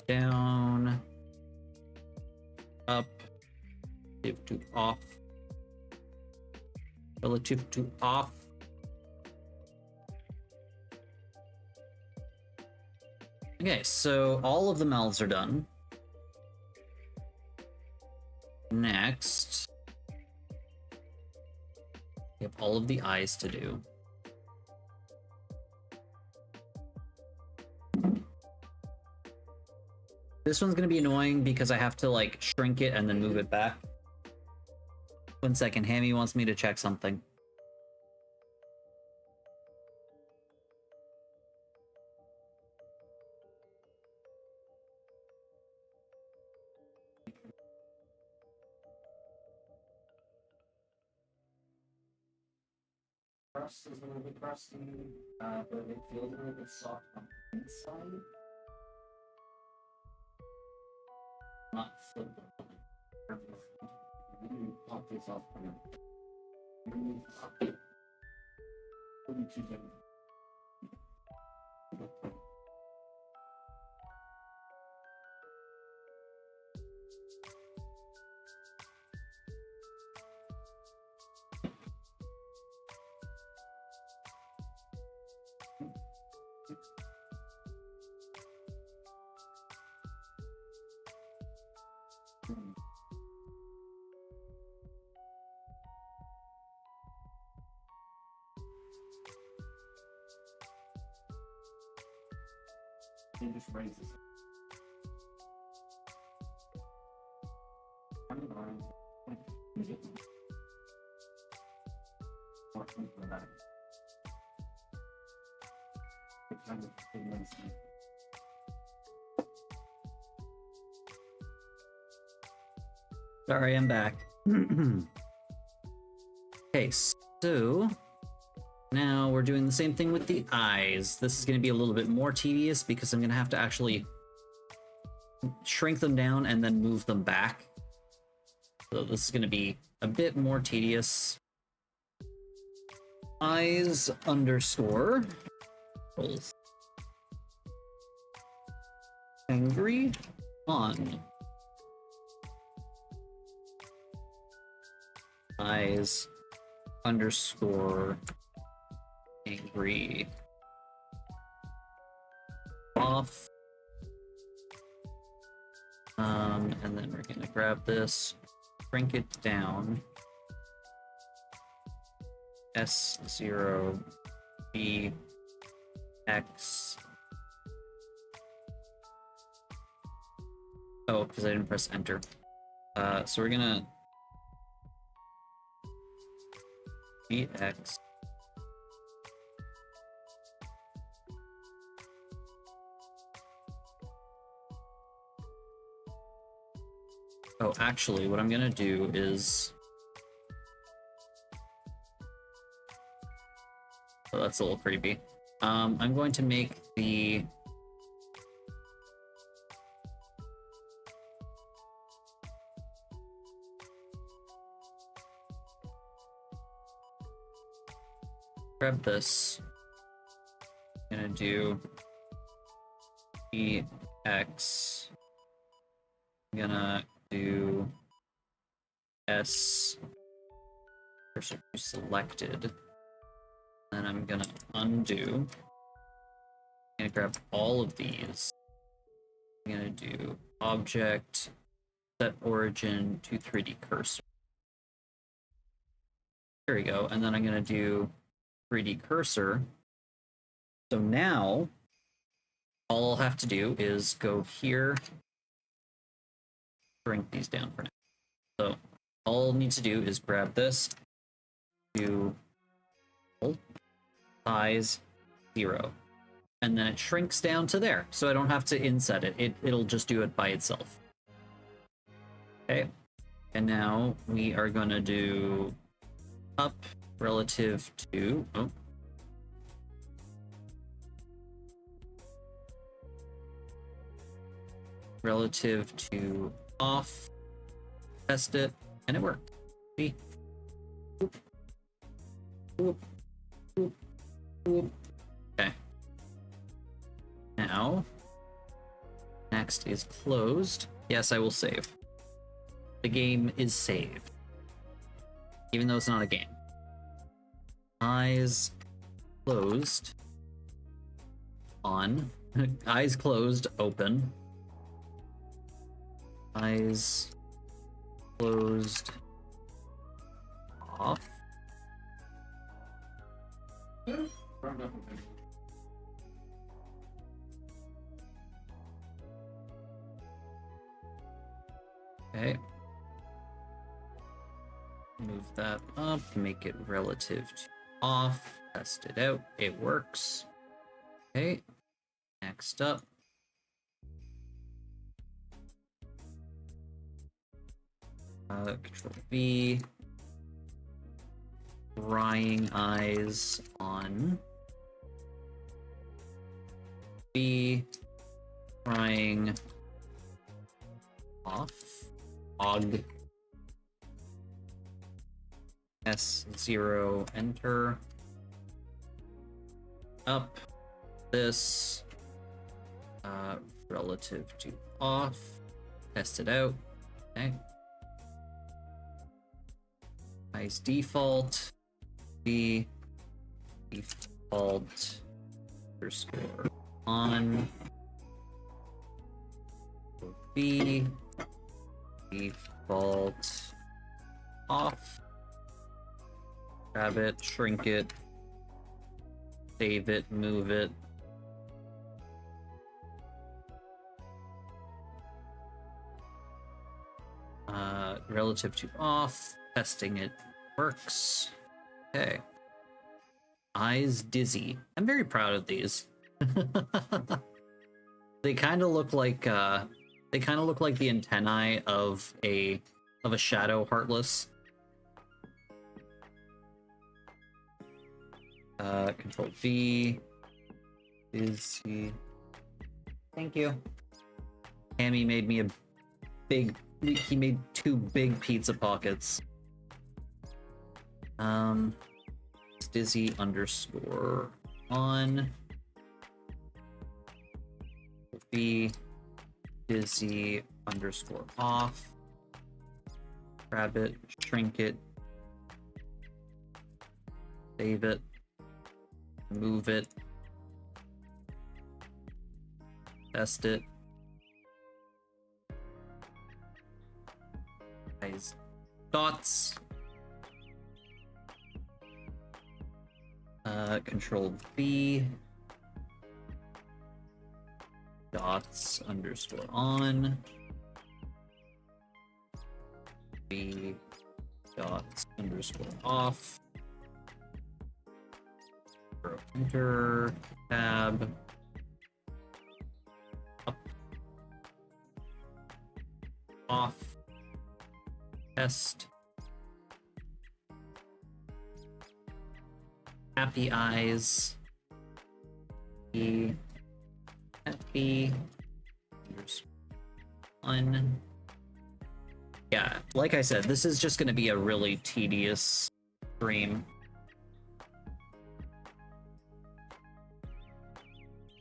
down, up, relative to off, relative to off. Okay, so all of the mouths are done. Next, we have all of the eyes to do. This one's gonna be annoying because I have to, like, shrink it and then move it back. 1 second, Hammy wants me to check something. Crust is a little bit crusty, but it feels a little bit soft on the inside. Not flip it. Pop this off for me. It just raises. Sorry, I'm back. Okay, so now we're doing the same thing with the eyes. This is going to be a little bit more tedious because I'm going to have to actually shrink them down and then move them back. So this is going to be a bit more tedious. Eyes underscore angry on. Eyes underscore angry off. And then we're gonna grab this, shrink it down. S0 B X. Oh, because I didn't press enter. So we're gonna BX Oh, actually, what I'm gonna do is... Oh, that's a little creepy. I'm going to make the... Grab this. I'm gonna do EX. I'm gonna do S cursor selected. Then I'm gonna undo. I'm gonna grab all of these. I'm gonna do object, set origin to 3D cursor. There we go. And then I'm gonna do 3D cursor. So now all I'll have to do is go here, shrink these down for now. So all I'll need to do is grab this, do size 0, and then it shrinks down to there. So I don't have to inset it. It'll just do it by itself. Okay. And now we are gonna do up relative to relative to off, test it, and it worked. See? Boop. Boop. Boop. Boop. Okay. Now, next is closed. Yes, I will save. The game is saved, even though it's not a game. Eyes closed on. Eyes closed open. Eyes closed off. Okay. Move that up, make it relative to off, test it out, it works. Okay, next up. Control V. Prying eyes on. B. Prying off. Og. S0, enter. Up. This. Relative to off. Test it out. Okay. Eyes default. B. Default. Underscore on. B. Default off. Grab it, shrink it, save it, move it. relative to off. Testing it works. Okay. Eyes dizzy. I'm very proud of these. They kind of look like the antennae of a shadow heartless. Control V. Dizzy. Thank you. Hammy made me he made 2 big pizza pockets. Dizzy underscore on. B dizzy underscore off. Grab it, shrink it, save it, move it, test it. Eyes dots. Control V. Dots underscore on. V dots underscore off. Enter tab. Up. Off. Test. Happy eyes. Happy. On. Yeah, like I said, this is just going to be a really tedious stream.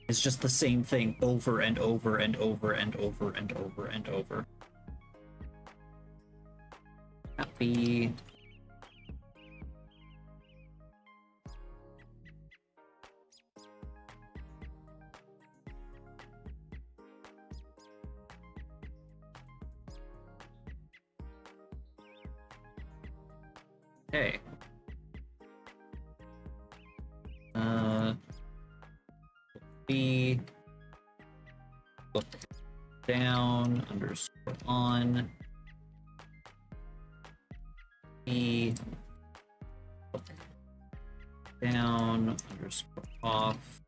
It's just the same thing over and over and over and over and over and over. Happy. Okay. B look down underscore on. B look down underscore off.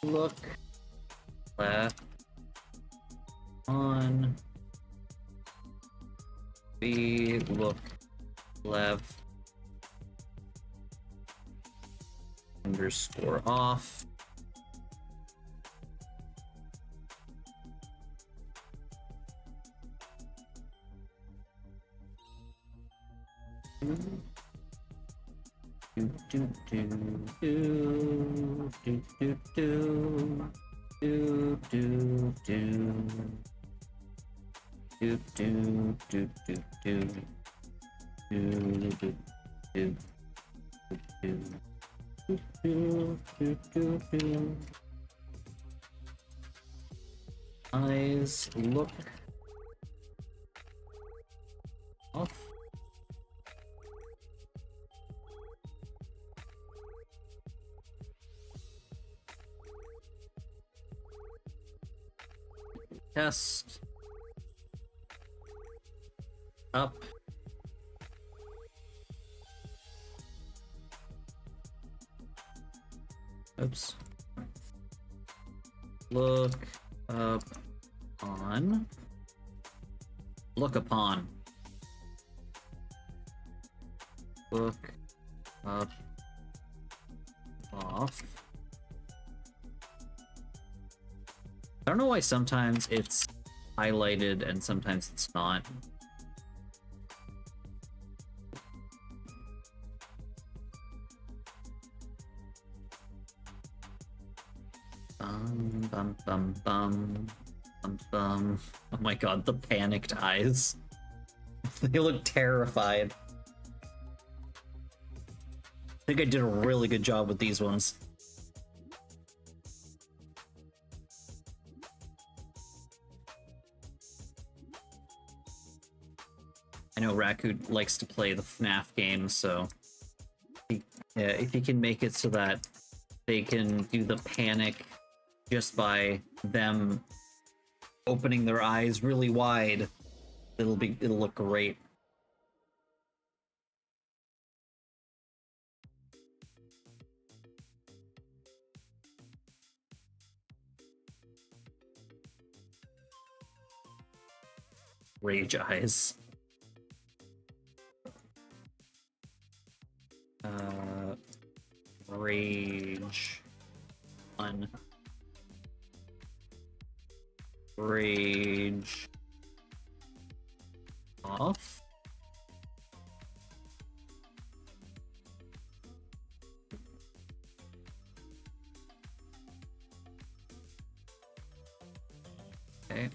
Look left on. B look left underscore off. Do do do do do do do do do do do do do do. Eyes look off. Test. Up. Oops. Look up on. Look upon. Look up off. I don't know why sometimes it's highlighted and sometimes it's not. Bum bum bum bum bum. Oh my god, the panicked eyes. They look terrified. I think I did a really good job with these ones. know Raku likes to play the FNAF games, so if he can make it so that they can do the panic just by them opening their eyes really wide, it'll look great. Rage eyes. Rage on. Rage off. Okay.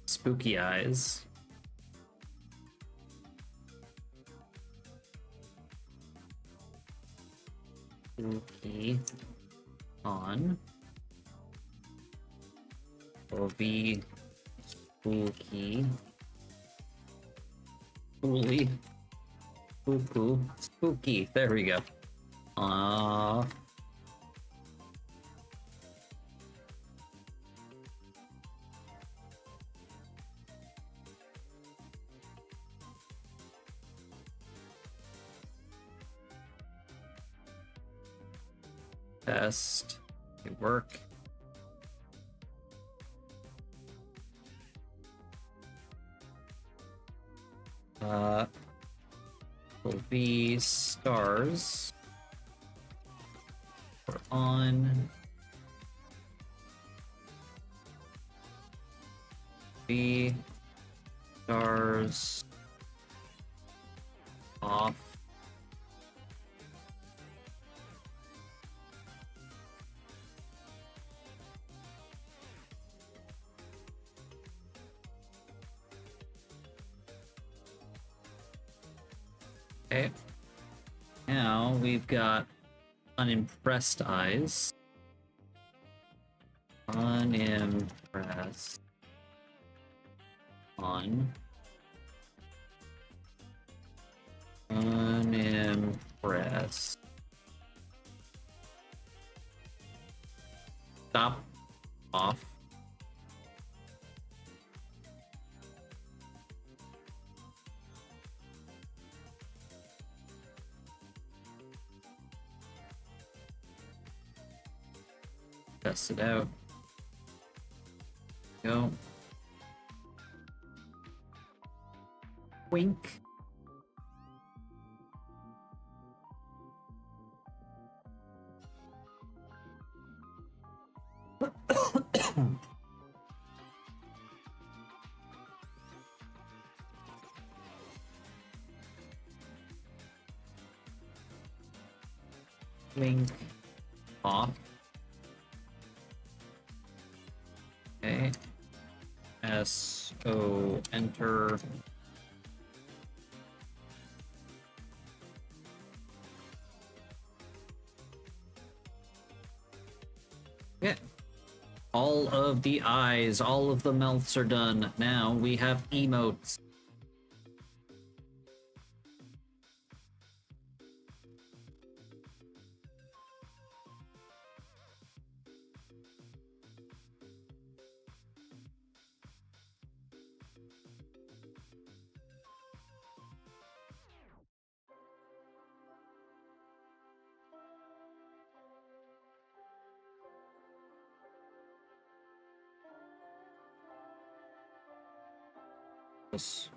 Spooky eyes. Spooky on. Will be spooky. Spooly. Spooku. Spooky. There we go. Test. Good work. Will be stars for on. Be stars off. Okay. Now we've got unimpressed eyes. Unimpressed. On. Unimpressed. Stop. Off. Test it out. Go. Wink. Wink. Off. Okay. S-O, enter. Yeah. All of the eyes, all of the mouths are done. Now we have emotes. Yes.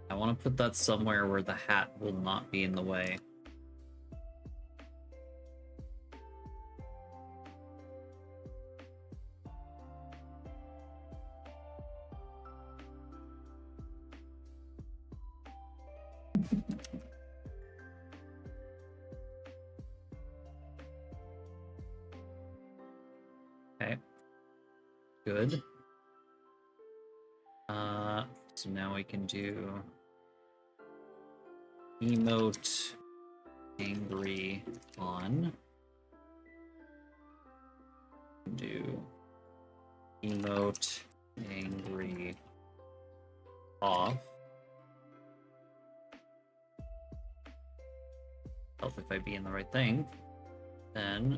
I want to put that somewhere where the hat will not be in the way. Good. So now we can do emote angry on. Do emote angry off. Help if I be in the right thing. Then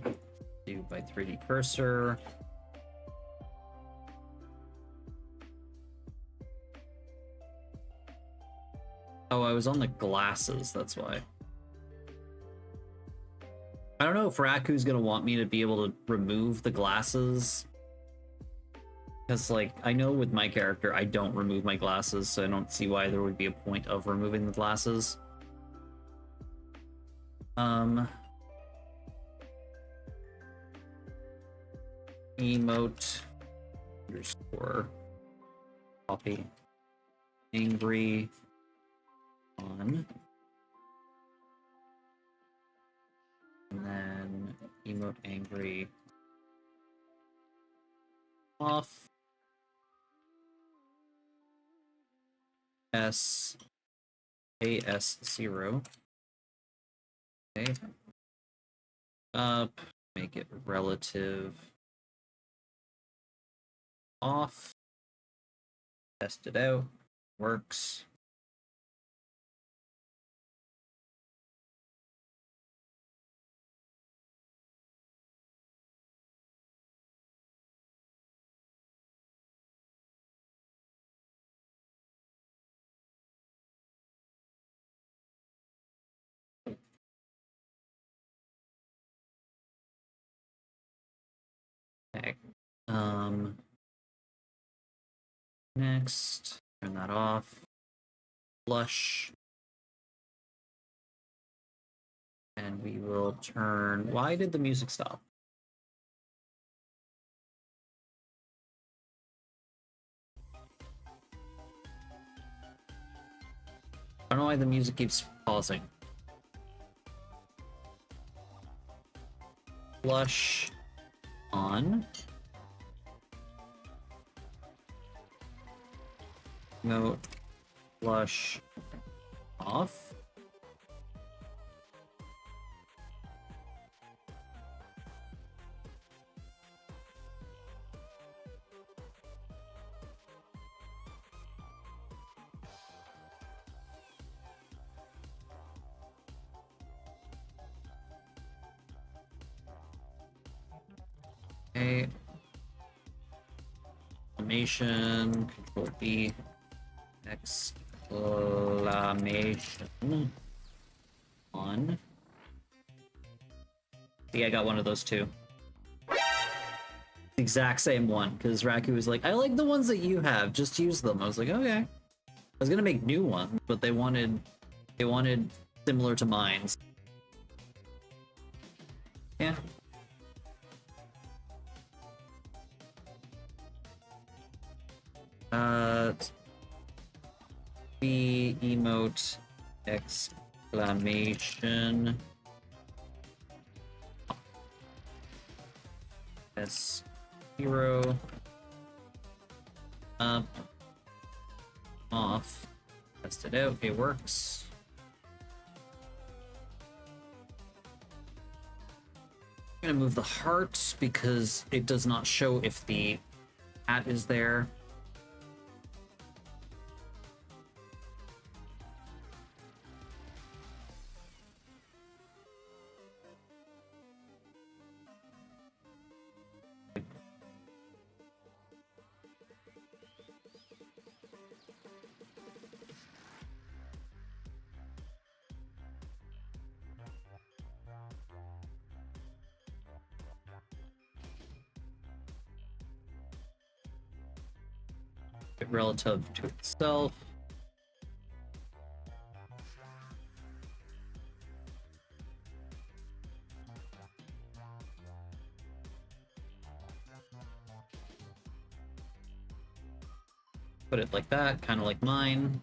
do by 3D cursor. Oh, I was on the glasses, that's why. I don't know if Raku's gonna want me to be able to remove the glasses. Because, like, I know with my character, I don't remove my glasses, so I don't see why there would be a point of removing the glasses. Emote underscore copy angry on. And then emote angry off. AS0. Okay. Up. Make it relative off. Test it out. Works. Okay. Next, turn that off. Flush. And we will turn. Why did the music stop? I don't know why the music keeps pausing. Flush on. Note flush off. Okay. Exclamation, Control B, exclamation on. See, I got one of those too. Exact same one, because Raku was like, I like the ones that you have, just use them. I was like, okay. I was gonna make new ones, but they wanted similar to mine. Yeah. B emote exclamation S0 up off. Test it out. It works. I'm gonna move the heart because it does not show if the hat is there. Relative to itself. Put it like that, kind of like mine.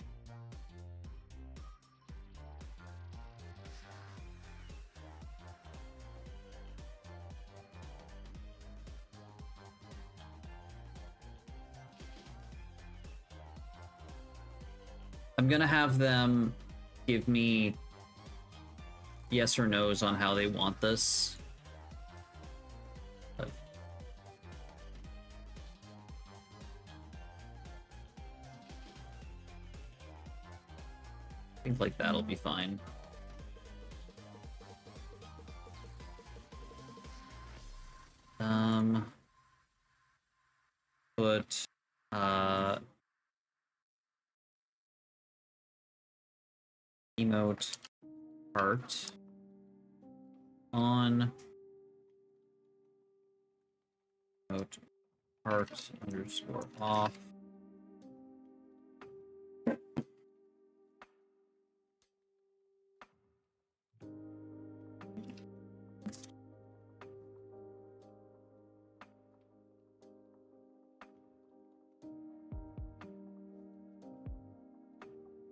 I'm gonna have them give me yes or no's on how they want this. But I think like that'll be fine. Put emote heart on emote heart underscore off.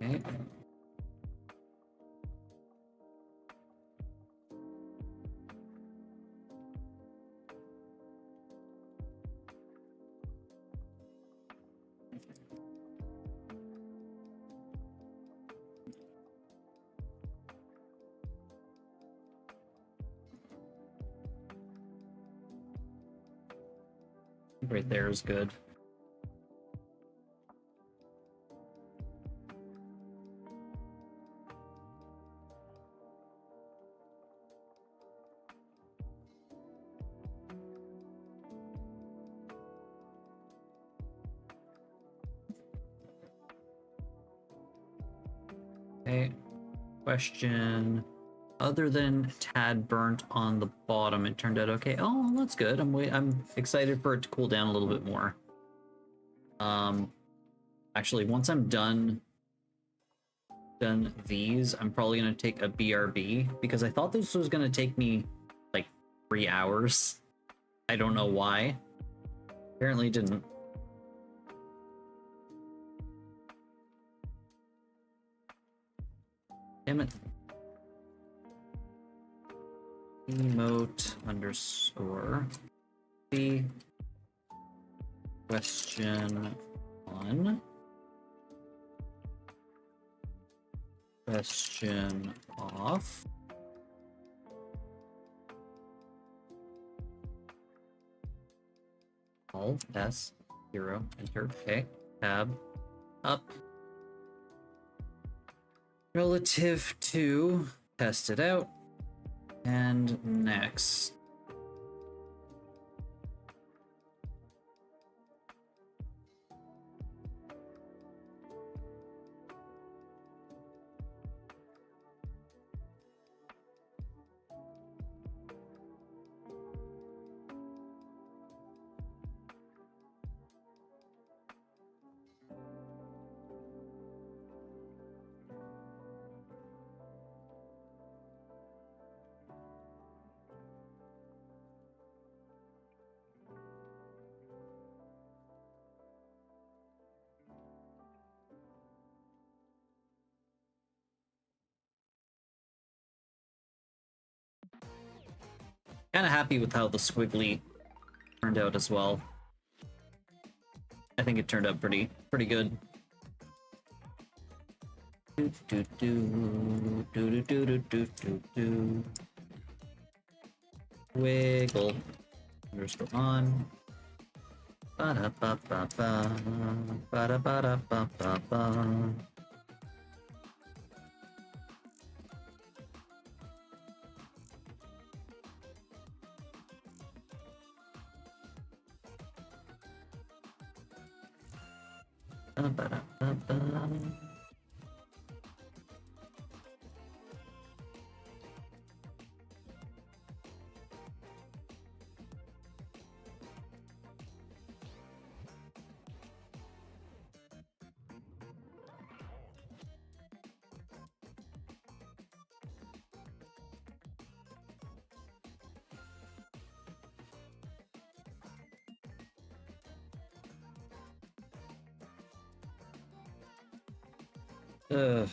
Okay. Right there is good. Okay. Question. Other than tad burnt on the bottom, it turned out okay. Oh, that's good. I'm excited for it to cool down a little bit more. Actually, once I'm done these, I'm probably gonna take a BRB because I thought this was gonna take me like 3 hours. I don't know why. Apparently it didn't. Damn it. Emote underscore the question on question off. Alt S 0 enter. Okay. Tab up. Relative to test it out. And next. Kind of happy with how the squiggly turned out as well. I think it turned out pretty good. Do do do do do do do do do. Wiggle underscore on. Ba da ba ba ba ba da ba da ba ba ba. Ugh.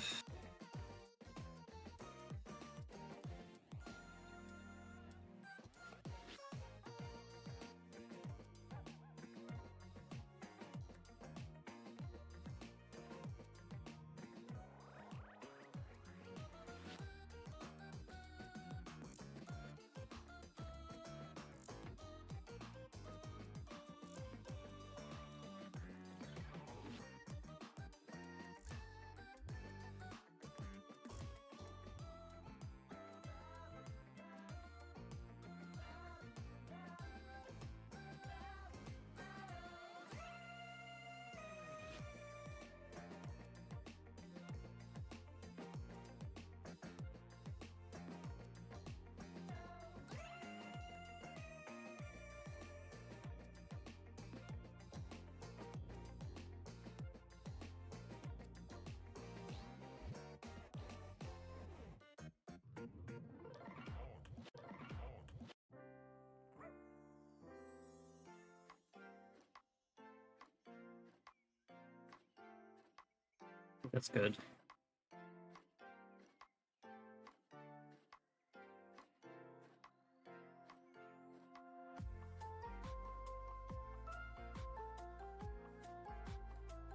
That's good.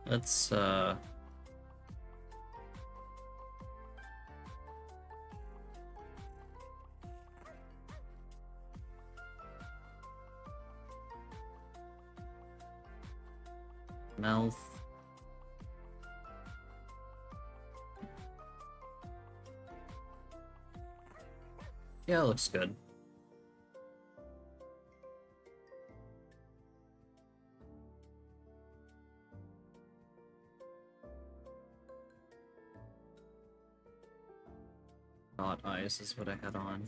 Let's mouth. Yeah, it looks good. Not eyes is what I had on.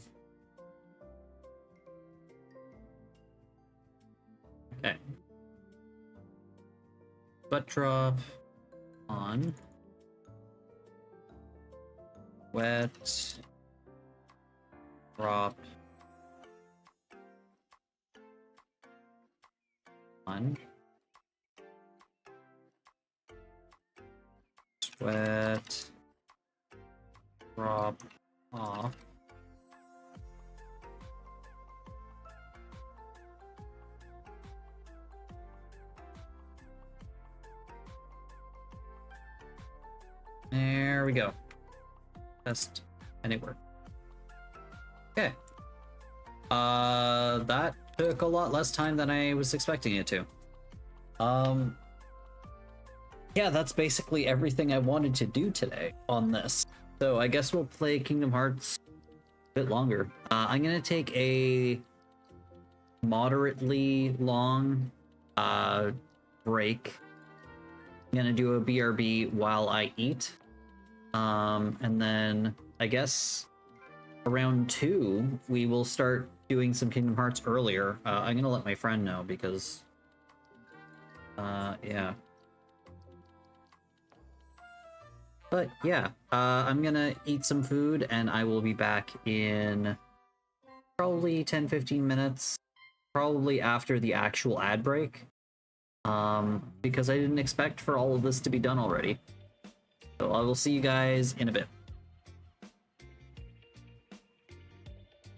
Okay. Butt drop on. Wet. Drop on. Wet. Drop off. There we go. Test, and it worked. Okay. That took a lot less time than I was expecting it to. Yeah, that's basically everything I wanted to do today on this. So I guess we'll play Kingdom Hearts a bit longer. I'm gonna take a moderately long break. I'm gonna do a BRB while I eat. And then I guess around 2 we will start doing some Kingdom Hearts earlier. I'm gonna let my friend know because yeah. But yeah, I'm gonna eat some food and I will be back in probably 10-15 minutes, probably after the actual ad break, because I didn't expect for all of this to be done already. So I will see you guys in a bit.